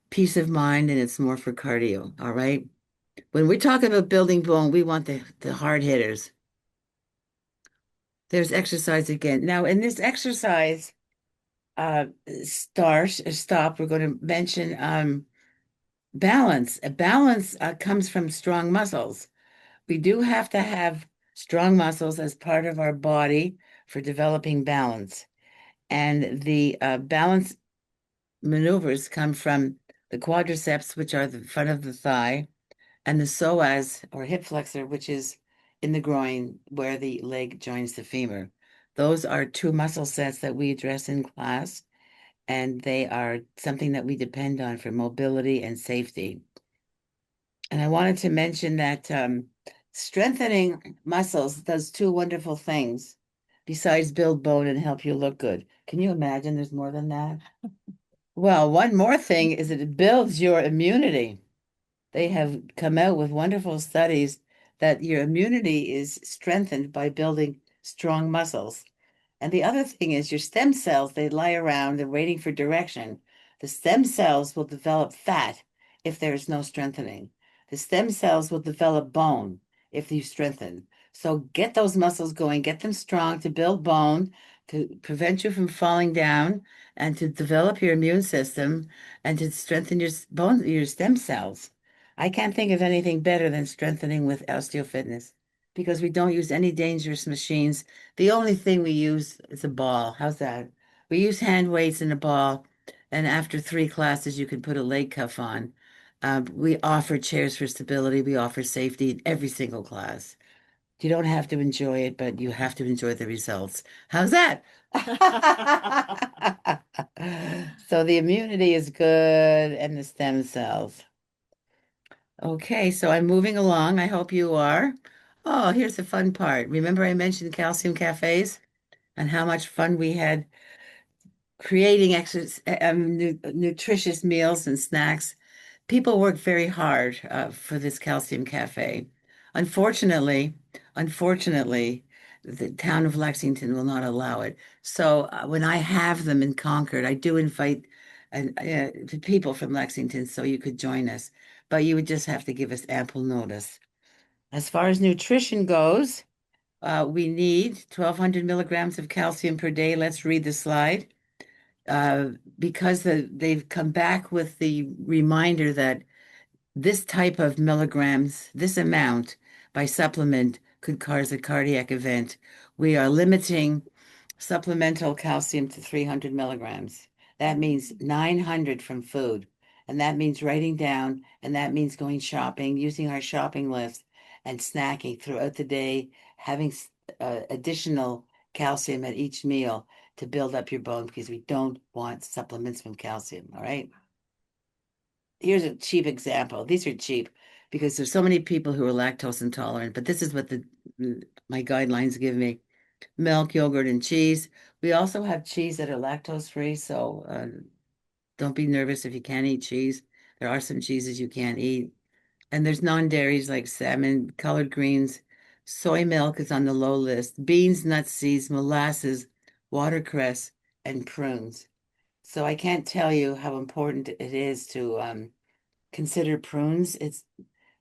peace of mind, and it's more for cardio. All right. When we talk about building bone, we want the hard hitters. There's exercise again. Now, in this exercise, stop, we're going to mention balance. A balance comes from strong muscles. We do have to have strong muscles as part of our body for developing balance. And the balance maneuvers come from the quadriceps, which are the front of the thigh, and the psoas or hip flexor, which is in the groin where the leg joins the femur. Those are 2 muscle sets that we address in class, and they are something that we depend on for mobility and safety. And I wanted to mention that strengthening muscles does 2 wonderful things besides build bone and help you look good. Can you imagine there's more than that? Well, one more thing is that it builds your immunity. They have come out with wonderful studies that your immunity is strengthened by building strong muscles. And the other thing is your stem cells, they lie around and waiting for direction. The stem cells will develop fat if there is no strengthening. The stem cells will develop bone if you strengthen. So get those muscles going, get them strong to build bone, to prevent you from falling down, and to develop your immune system and to strengthen your bone, your stem cells. I can't think of anything better than strengthening with osteofitness because we don't use any dangerous machines. The only thing we use is a ball. How's that? We use hand weights and a ball, and after 3 classes, you can put a leg cuff on. We offer chairs for stability. We offer safety in every single class. You don't have to enjoy it, but you have to enjoy the results. How's that? So the immunity is good and the stem cells. Okay, so I'm moving along. I hope you are. Oh, here's the fun part. Remember I mentioned calcium cafes and how much fun we had creating nutritious meals and snacks. People work very hard for this calcium cafe. Unfortunately, unfortunately, the town of Lexington will not allow it. So when I have them in Concord, I do invite the people from Lexington so you could join us, but you would just have to give us ample notice. As far as nutrition goes, we need 1,200 milligrams of calcium per day. Let's read the slide. Because they've come back with the reminder that this type of milligrams, this amount by supplement could cause a cardiac event. We are limiting supplemental calcium to 300 milligrams. That means 900 from food. And that means writing down, and that means going shopping, using our shopping list, and snacking throughout the day, having additional calcium at each meal to build up your bone because we don't want supplements from calcium. All right. Here's a cheap example. These are cheap because there's so many people who are lactose intolerant, but this is what my guidelines give me. Milk, yogurt, and cheese. We also have cheese that are lactose free, so don't be nervous if you can't eat cheese. There are some cheeses you can't eat. And there's non-dairies like salmon, colored greens. Soy milk is on the low list. Beans, nuts, seeds, molasses, watercress, and prunes. So I can't tell you how important it is to consider prunes.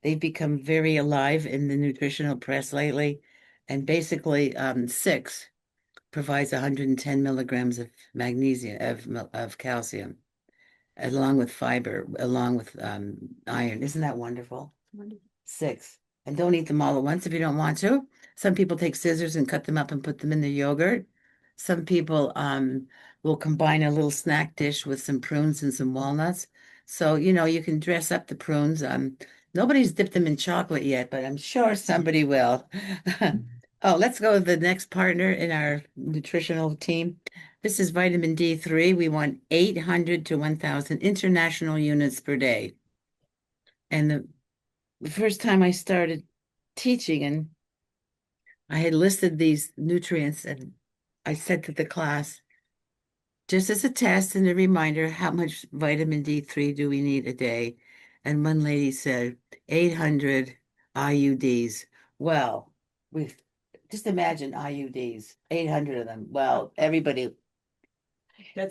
They've become very alive in the nutritional press lately. And basically, 6 provides 110 milligrams of magnesium of calcium, along with fiber, along with iron. Isn't that wonderful? 6. And don't eat them all at once if you don't want to. Some people take scissors and cut them up and put them in the yogurt. Some people will combine a little snack dish with some prunes and some walnuts. So, you can dress up the prunes. Nobody's dipped them in chocolate yet, but I'm sure somebody will. Oh, let's go with the next partner in our nutritional team. This is vitamin D3. We want 800 to 1,000 international units per day. And the first time I started teaching, and I had listed these nutrients, and I said to the class, just as a test and a reminder, how much vitamin D3 do we need a day? And one lady said 800 IUDs. Well, we just imagine IUDs, 800 of them. Well, everybody,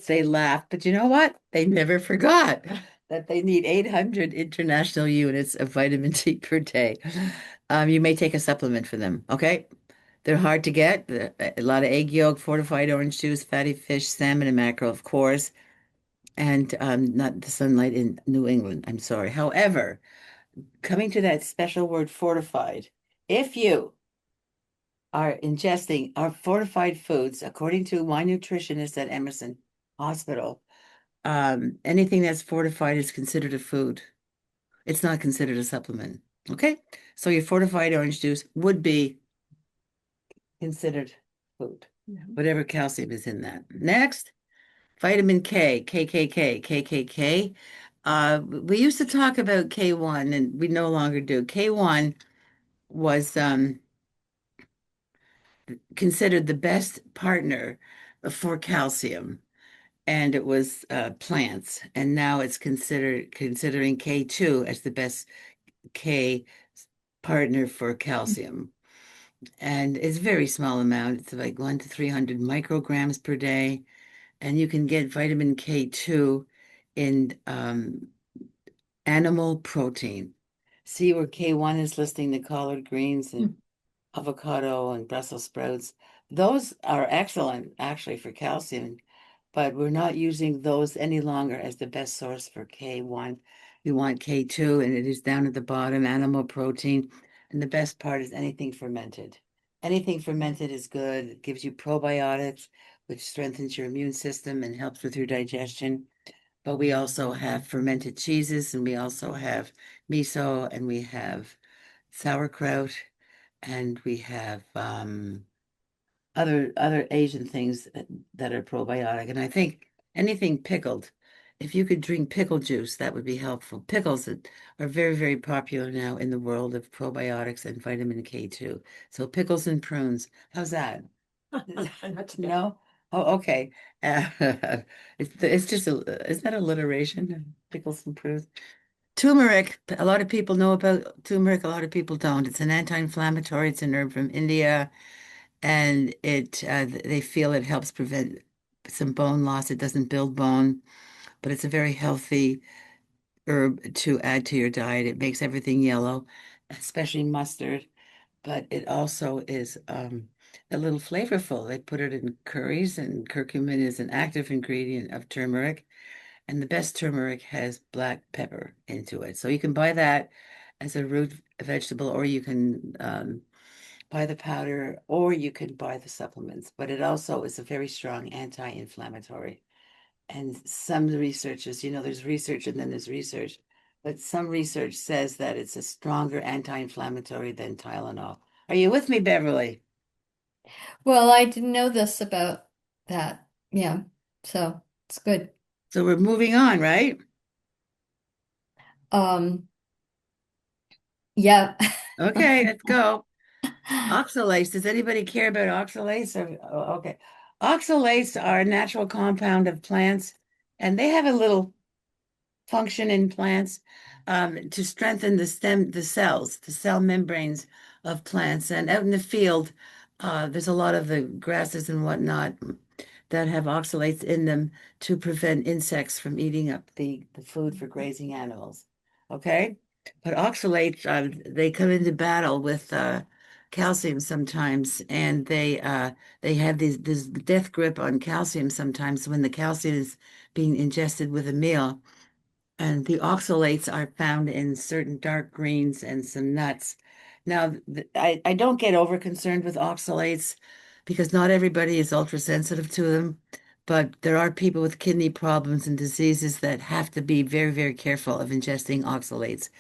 they laughed, but you know what? They never forgot that they need 800 international units of vitamin D per day. You may take a supplement for them, okay? They're hard to get. A lot of egg yolk, fortified orange juice, fatty fish, salmon, and mackerel, of course, and not the sunlight in New England. I'm sorry. However, coming to that special word fortified, if you are ingesting our fortified foods, according to my nutritionist at Emerson Hospital, anything that's fortified is considered a food. It's not considered a supplement. Okay? So your fortified orange juice would be considered food, whatever calcium is in that. Next, vitamin K, KKK. We used to talk about K1 and we no longer do. K1 was considered the best partner for calcium, and it was plants. And now it's considering K2 as the best K partner for calcium. And it's a very small amount. It's like 1 to 300 micrograms per day. And you can get vitamin K2 in animal protein. See where K1 is listing the collard greens and avocado and Brussels sprouts. Those are excellent actually for calcium, but we're not using those any longer as the best source for K1. We want K2, and it is down at the bottom, animal protein. And the best part is anything fermented. Anything fermented is good. It gives you probiotics, which strengthens your immune system and helps with your digestion. But we also have fermented cheeses, and we also have miso, and we have sauerkraut, and we have other Asian things that are probiotic. And I think anything pickled, if you could drink pickle juice, that would be helpful. Pickles are very, very popular now in the world of probiotics and vitamin K2. So pickles and prunes. How's that? No? Oh, okay. It's just isn't that alliteration? Pickles and prunes. Turmeric. A lot of people know about turmeric. A lot of people don't. It's an anti-inflammatory. It's an herb from India, and they feel it helps prevent some bone loss. It doesn't build bone, but it's a very healthy herb to add to your diet. It makes everything yellow, especially mustard, but it also is a little flavorful. They put it in curries, and curcumin is an active ingredient of turmeric. And the best turmeric has black pepper into it. So you can buy that as a root vegetable, or you can buy the powder, or you can buy the supplements. But it also is a very strong anti-inflammatory. And some researchers, there's research and then there's research, but some research says that it's a stronger anti-inflammatory than Tylenol. Are you with me, Beverly? Well, I didn't know this about that. Yeah, so it's good. So we're moving on, right? Um, yeah. Okay, let's go. Oxalates. Does anybody care about oxalates? Okay. Oxalates are a natural compound of plants, and they have a little function in plants to strengthen the cells, the cell membranes of plants. And out in the field, there's a lot of the grasses and whatnot that have oxalates in them to prevent insects from eating up the food for grazing animals. Okay? But oxalates, they come into battle with calcium sometimes, and they have this death grip on calcium sometimes when the calcium is being ingested with a meal. And the oxalates are found in certain dark greens and some nuts. Now, I don't get over concerned with oxalates because not everybody is ultra sensitive to them, but there are people with kidney problems and diseases that have to be very, very careful of ingesting oxalates.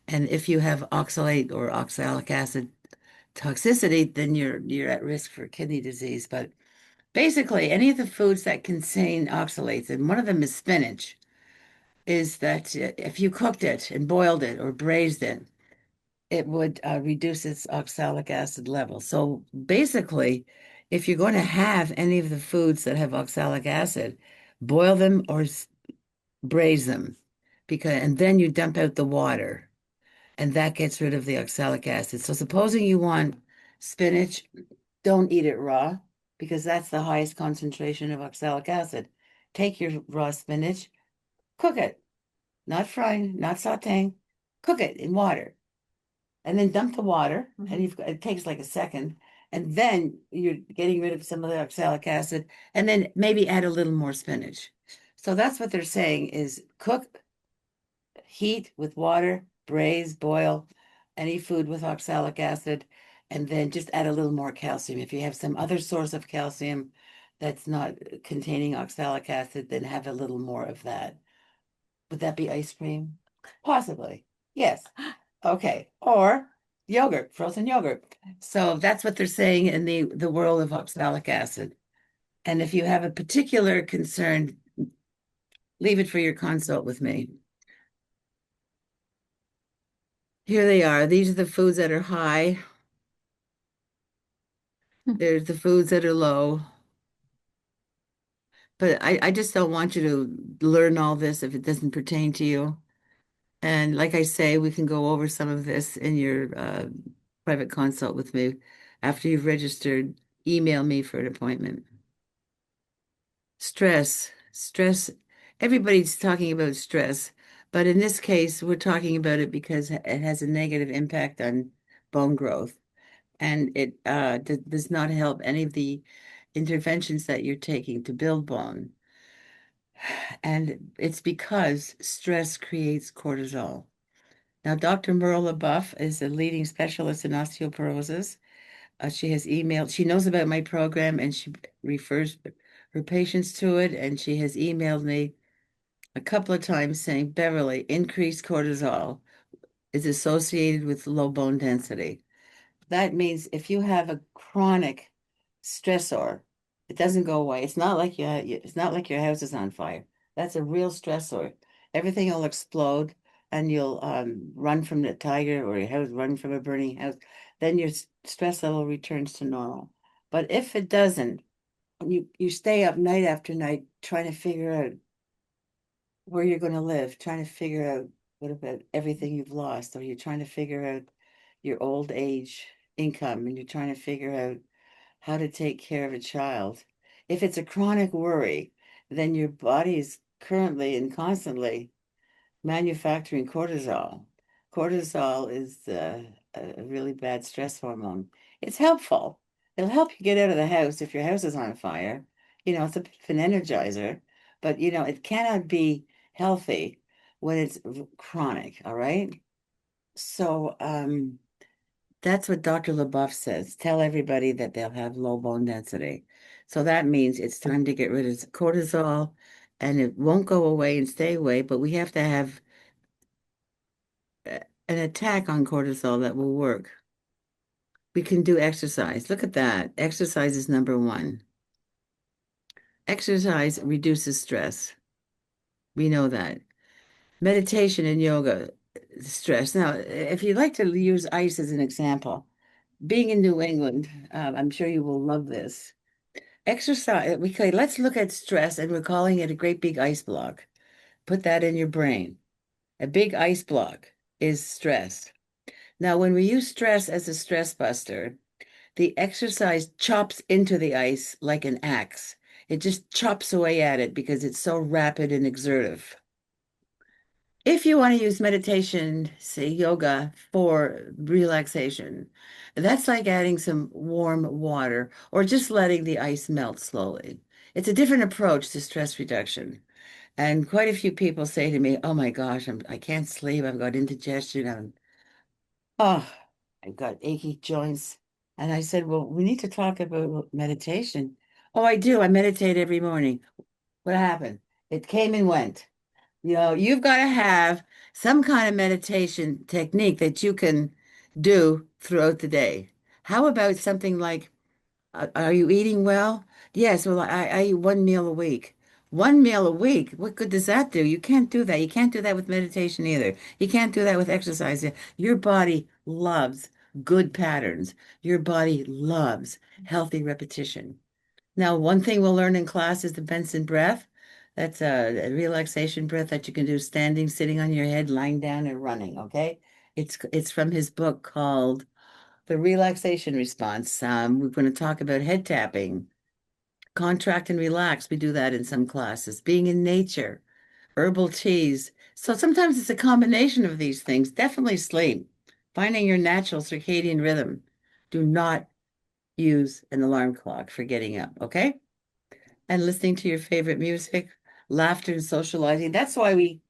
And if you have oxalate or oxalic acid toxicity, then you're at risk for kidney disease. But basically, any of the foods that contain oxalates, and one of them is spinach, is that if you cooked it and boiled it or braised it, it would reduce its oxalic acid level. So basically, if you're going to have any of the foods that have oxalic acid, boil them or braise them, and then you dump out the water, and that gets rid of the oxalic acid. So supposing you want spinach, don't eat it raw because that's the highest concentration of oxalic acid. Take your raw spinach, cook it, not frying, not sauteing. Cook it in water, and then dump the water. And it takes like a second, and then you're getting rid of some of the oxalic acid, and then maybe add a little more spinach. So that's what they're saying is cook, heat with water, braise, boil any food with oxalic acid, and then just add a little more calcium. If you have some other source of calcium that's not containing oxalic acid, then have a little more of that. Would that be ice cream? Possibly. Yes. Okay. Or yogurt, frozen yogurt. So that's what they're saying in the world of oxalic acid. And if you have a particular concern, leave it for your consult with me. Here they are. These are the foods that are high. There's the foods that are low. But I just don't want you to learn all this if it doesn't pertain to you. And like I say, we can go over some of this in your private consult with me. After you've registered, email me for an appointment. Stress. Everybody's talking about stress, but in this case, we're talking about it because it has a negative impact on bone growth, and it does not help any of the interventions that you're taking to build bone. And it's because stress creates cortisol. Now, Dr. Merle LaBeouf is a leading specialist in osteoporosis. She has emailed, she knows about my program and she refers her patients to it. And she has emailed me a couple of times saying, Beverly, increased cortisol is associated with low bone density. That means if you have a chronic stressor, it doesn't go away. It's not like your house is on fire. That's a real stressor. Everything will explode and you'll run from the tiger or your house run from a burning house. Then your stress level returns to normal. But if it doesn't, you stay up night after night trying to figure out where you're going to live, trying to figure out what about everything you've lost, or you're trying to figure out your old age income, and you're trying to figure out how to take care of a child. If it's a chronic worry, then your body is currently and constantly manufacturing cortisol. Cortisol is a really bad stress hormone. It's helpful. It'll help you get out of the house if your house is on fire. It's a bit of an energizer, but it cannot be healthy when it's chronic, all right? So, that's what Dr. LaBeouf says. Tell everybody that they'll have low bone density. So that means it's time to get rid of cortisol, and it won't go away and stay away, but we have to have an attack on cortisol that will work. We can do exercise. Look at that. Exercise is number one. Exercise reduces stress. We know that. Meditation and yoga, stress. Now, if you'd like to use ice as an example, being in New England, I'm sure you will love this. Exercise, let's look at stress, and we're calling it a great big ice block. Put that in your brain. A big ice block is stress. Now, when we use stress as a stress buster, the exercise chops into the ice like an axe. It just chops away at it because it's so rapid and exertive. If you want to use meditation, say yoga for relaxation, that's like adding some warm water or just letting the ice melt slowly. It's a different approach to stress reduction. And quite a few people say to me, "Oh my gosh, I can't sleep. I've got indigestion. Oh, I've got achy joints." And I said, "Well, we need to talk about meditation." "Oh, I do. I meditate every morning." What happened? It came and went. You've got to have some kind of meditation technique that you can do throughout the day. How about something like, are you eating well? Yes, well, I eat one meal a week. One meal a week. What good does that do? You can't do that. You can't do that with meditation either. You can't do that with exercise. Your body loves good patterns. Your body loves healthy repetition. Now, one thing we'll learn in class is the Benson breath. That's a relaxation breath that you can do standing, sitting on your head, lying down, and running. Okay, it's from his book called The Relaxation Response. We're going to talk about head tapping, contract and relax. We do that in some classes. Being in nature, herbal teas. So sometimes it's a combination of these things. Definitely sleep, finding your natural circadian rhythm. Do not use an alarm clock for getting up. Okay. And listening to your favorite music, laughter and socializing. That's why we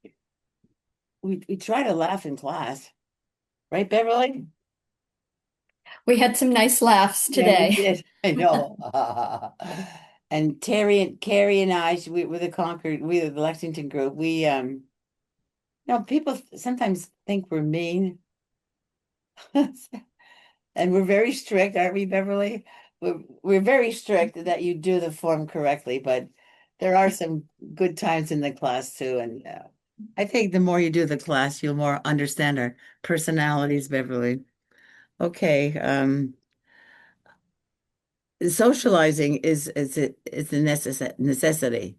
try to laugh in class, right, Beverly? We had some nice laughs Yeah, we today. did. I know. And Carrie and I, we were the Concord, we were the Lexington group. People sometimes think we're mean, and we're very strict, aren't we, Beverly? We're very strict that you do the form correctly, but there are some good times in the class too. And I think the more you do the class, you'll more understand our personalities, Beverly. Okay. Socializing is a necessity.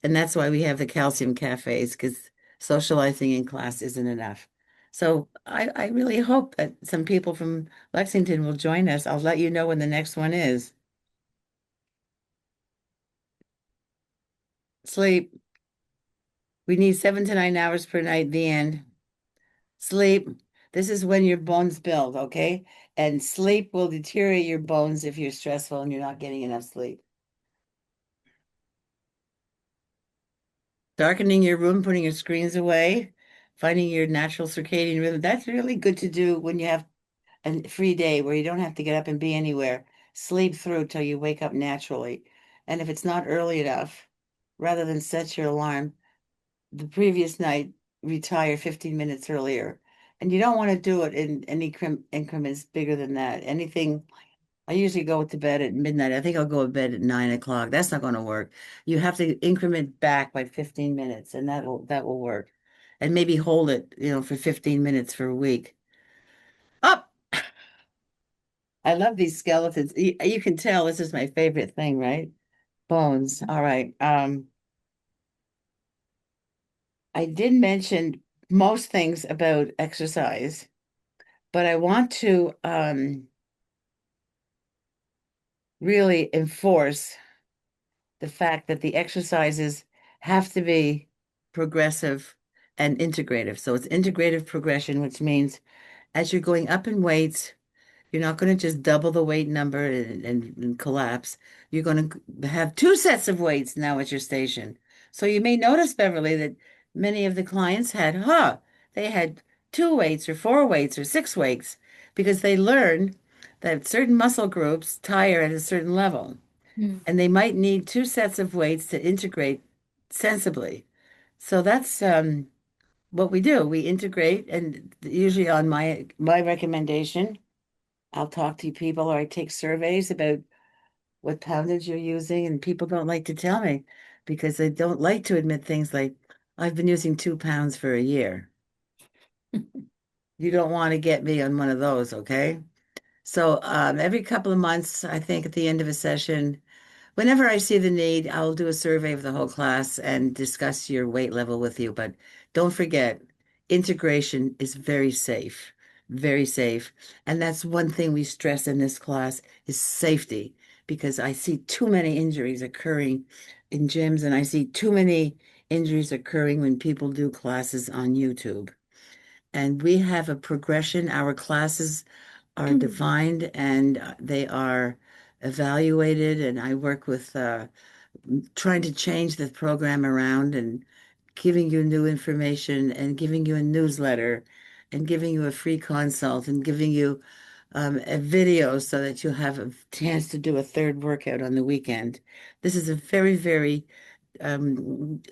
And that's why we have the calcium cafes, because socializing in class isn't enough. So I really hope that some people from Lexington will join us. I'll let you know when the next one is. Sleep. We need 7 to 9 hours per night, the end. Sleep. This is when your bones build, okay? And sleep will deteriorate your bones if you're stressful and you're not getting enough sleep. Darkening your room, putting your screens away, finding your natural circadian rhythm. That's really good to do when you have a free day where you don't have to get up and be anywhere. Sleep through till you wake up naturally. And if it's not early enough, rather than set your alarm the previous night, retire 15 minutes earlier. And you don't want to do it in any increments bigger than that. Anything I usually go to bed at midnight. I think I'll go to bed at 9 o'clock. That's not going to work. You have to increment back by 15 minutes, and that will work. And maybe hold it, for 15 minutes for a week. Up. I love these skeletons. You can tell this is my favorite thing, right? Bones. All right. I did mention most things about exercise, but I want to really enforce the fact that the exercises have to be progressive and integrative. So it's integrative progression, which means as you're going up in weights, you're not going to just double the weight number and collapse. You're going to have two sets of weights now at your station. So you may notice, Beverly, that many of the clients they had two weights or four weights or six weights because they learned that certain muscle groups tire at a certain level Mm. and they might need two sets of weights to integrate sensibly. So that's what we do. We integrate, and usually on my recommendation, I'll talk to people or I take surveys about what poundage you're using, and people don't like to tell me because they don't like to admit things like, I've been using 2 pounds for a year. You don't want to get me on one of those, okay? So every couple of months, I think at the end of a session, whenever I see the need, I'll do a survey of the whole class and discuss your weight level with you. But don't forget, integration is very safe, very safe. And that's one thing we stress in this class is safety, because I see too many injuries occurring in gyms, and I see too many injuries occurring when people do classes on YouTube. And we have a progression. Our classes are defined and they are evaluated. And I work with trying to change the program around and giving you new information and giving you a newsletter and giving you a free consult and giving you a video so that you'll have a chance to do a third workout on the weekend. This is a very, very um,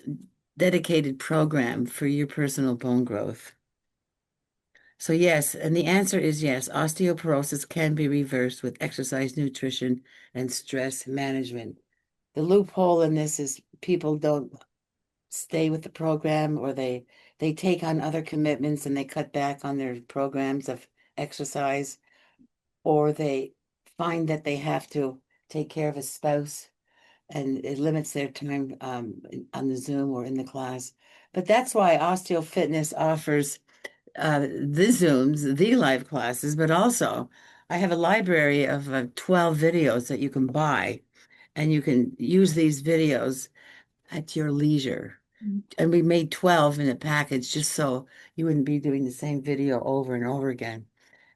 dedicated program for your personal bone growth. So yes, and the answer is yes, osteoporosis can be reversed with exercise, nutrition, and stress management. The loophole in this is people don't stay with the program or they take on other commitments and they cut back on their programs of exercise, or they find that they have to take care of a spouse and it limits their time on the Zoom or in the class. But that's why Osteo Fitness offers the Zooms, the live classes, but also I have a library of 12 videos that you can buy, and you can use these videos at your leisure. And we made 12 in a package just so you wouldn't be doing the same video over and over again.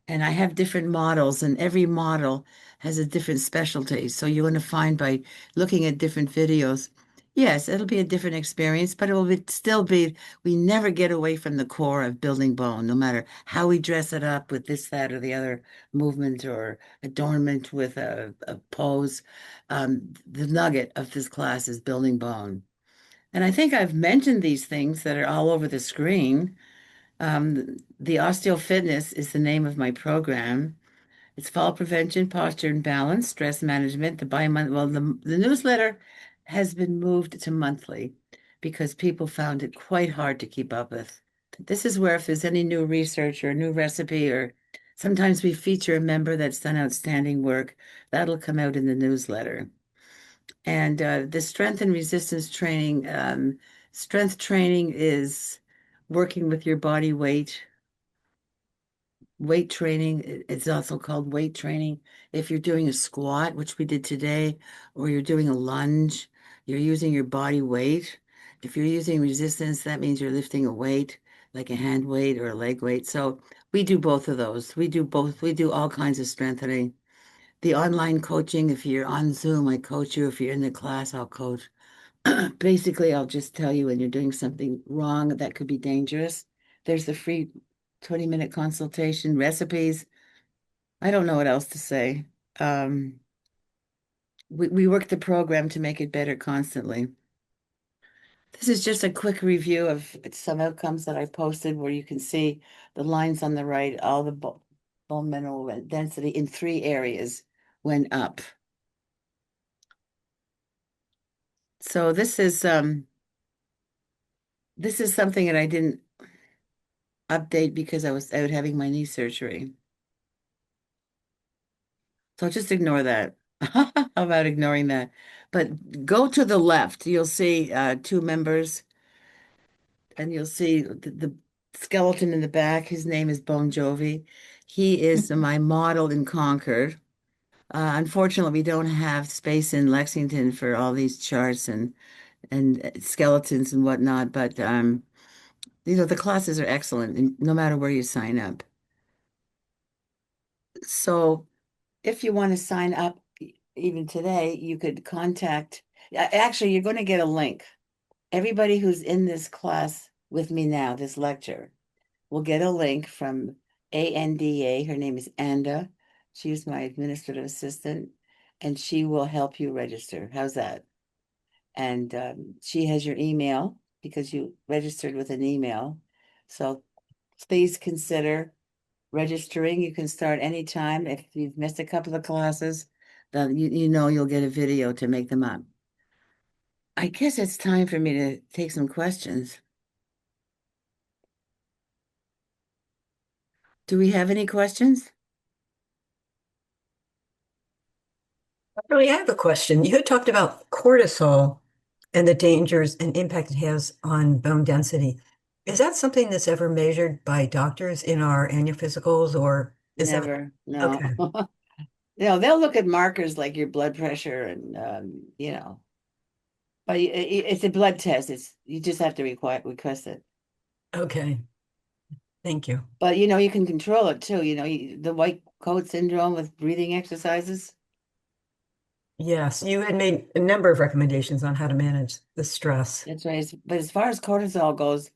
And I have different models, and every model has a different specialty. So you want to find by looking at different videos. Yes, it'll be a different experience, but it will still be, we never get away from the core of building bone, no matter how we dress it up with this, that, or the other movement or adornment with a pose. The nugget of this class is building bone. And I think I've mentioned these things that are all over the screen. The Osteo Fitness is the name of my program. It's fall prevention, posture and balance, stress management, the bi-month. Well, the newsletter has been moved to monthly because people found it quite hard to keep up with. This is where if there's any new research or a new recipe, or sometimes we feature a member that's done outstanding work, that'll come out in the newsletter. And the strength and resistance training, strength training is working with your body weight. Weight training, it's also called weight training. If you're doing a squat, which we did today, or you're doing a lunge, you're using your body weight. If you're using resistance, that means you're lifting a weight, like a hand weight or a leg weight. So we do both of those. We do both. We do all kinds of strengthening. The online coaching, if you're on Zoom, I coach you. If you're in the class, I'll coach. Basically, I'll just tell you when you're doing something wrong that could be dangerous. There's the free 20-minute consultation, recipes. I don't know what else to say. Um, we work the program to make it better constantly. This is just a quick review of some outcomes that I posted where you can see the lines on the right, all the bone mineral density in 3 areas went up. So this is something that I didn't update because I was out having my knee surgery. So just ignore that. How about ignoring that? But go to the left. You'll see two members, and you'll see the skeleton in the back. His name is Bon Jovi. He is my model in Concord. Unfortunately, we don't have space in Lexington for all these charts and skeletons and whatnot. But the classes are excellent, and no matter where you sign up. So if you want to sign up even today, you could contact. Actually, you're going to get a link. Everybody who's in this class with me now, this lecture, will get a link from ANDA. Her name is Anda. She's my administrative assistant, and she will help you register. How's that? And she has your email because you registered with an email. So please consider registering. You can start anytime. If you've missed a couple of classes, then you know you'll get a video to make them up. I guess it's time for me to take some questions. Do we have any questions? Really, I have a question. You had talked about cortisol and the dangers and impact it has on bone density. Is that something that's ever measured by doctors in our annual physicals, or is that Never, no. okay? They'll look at markers like your blood pressure and but it's a blood test. You just have to request it. Okay, thank you. But you can control it too. The white coat syndrome with breathing exercises. Yes, you had made a number of recommendations on how to manage the stress. That's right. But as far as cortisol goes,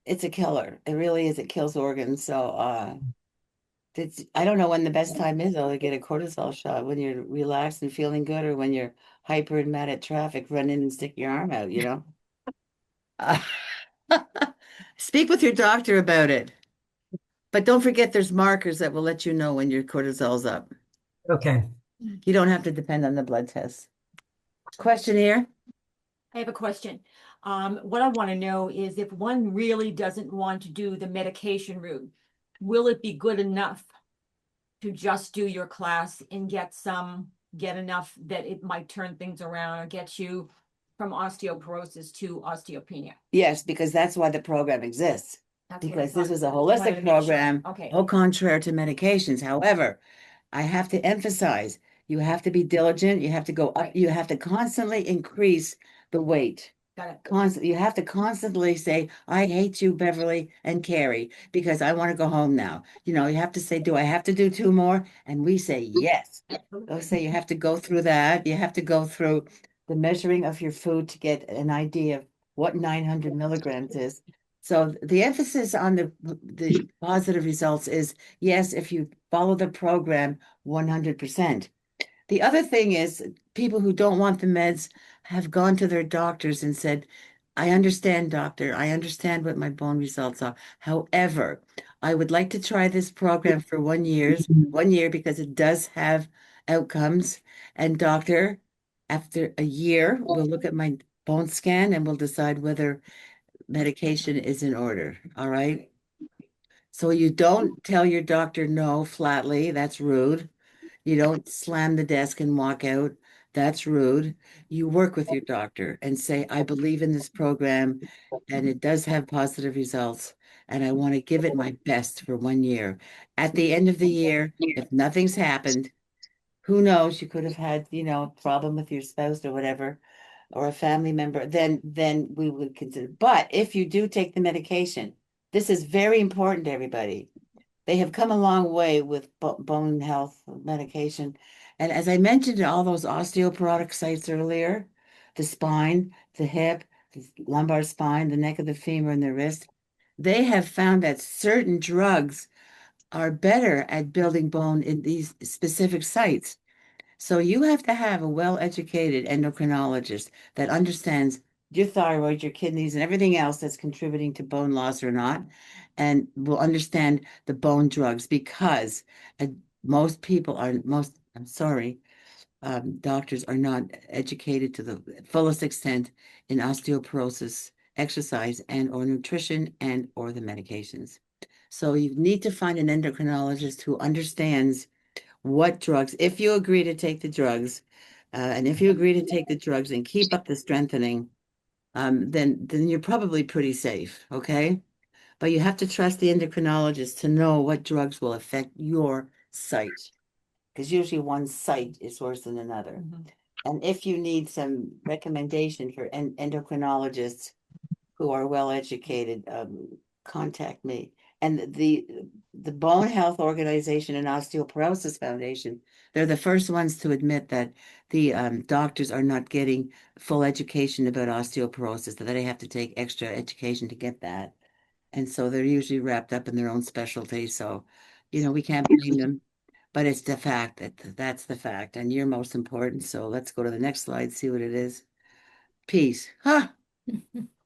it's a killer. It really is. It kills organs. So I don't know when the best time is though to get a cortisol shot, when you're relaxed and feeling good, or when you're hyper and mad at traffic, run in and stick your arm out. Uh, Speak with your doctor about it. But don't forget there's markers that will let you know when your cortisol's up. Okay. You don't have to depend on the blood test. Question here? I have a question. What I want to know is if one really doesn't want to do the medication route, will it be good enough to just do your class and get enough that it might turn things around or get you from osteoporosis to osteopenia? Yes, because that's why the program exists. That's what I Because this thought. is a I wanted holistic to make sure. program, Okay. au contraire to medications. However, I have to emphasize, you have to be diligent. You have to go up. Right. You have to constantly increase the weight. Got it. You have to constantly say, I hate you, Beverly and Carrie, because I want to go home now. You have to say, do I have to do two more? And we say, yes. They'll say you have to go through that. You have to go through the measuring of your food to get an idea of what 900 milligrams is. So the emphasis on the positive results is, yes, if you follow the program 100%. The other thing is, people who don't want the meds have gone to their doctors and said, I understand, doctor. I understand what my bone results are. However, I would like to try this program for 1 year because it does have outcomes. And doctor, after a year, we'll look at my bone scan and we'll decide whether medication is in order. All right. So you don't tell your doctor no flatly. That's rude. You don't slam the desk and walk out. That's rude. You work with your doctor and say, I believe in this program and it does have positive results. And I want to give it my best for 1 year. At the end of the year, if nothing's happened, who knows? You could have had, a problem with your spouse or whatever, or a family member, then we would consider. But if you do take the medication, this is very important to everybody. They have come a long way with bone health medication. And as I mentioned, all those osteoporotic sites earlier, the spine, the hip, the lumbar spine, the neck of the femur, and the wrist, they have found that certain drugs are better at building bone in these specific sites. So you have to have a well-educated endocrinologist that understands your thyroid, your kidneys, and everything else that's contributing to bone loss or not, and will understand the bone drugs because most people are I'm sorry, doctors are not educated to the fullest extent in osteoporosis, exercise, and or nutrition and or the medications. So you need to find an endocrinologist who understands what drugs, if you agree to take the drugs, and if you agree to take the drugs and keep up the strengthening, then you're probably pretty safe, okay? But you have to trust the endocrinologist to know what drugs will affect your site, because usually one site is worse than another. And if you need some recommendation for endocrinologists who are well educated, contact me. And the Bone Health Organization and Osteoporosis Foundation, they're the first ones to admit that the doctors are not getting full education about osteoporosis, that they have to take extra education to get that. And so they're usually wrapped up in their own specialty. So, we can't blame them. But it's the fact that's the fact, and you're most important. So let's go to the next slide, see what it is. Peace. Huh.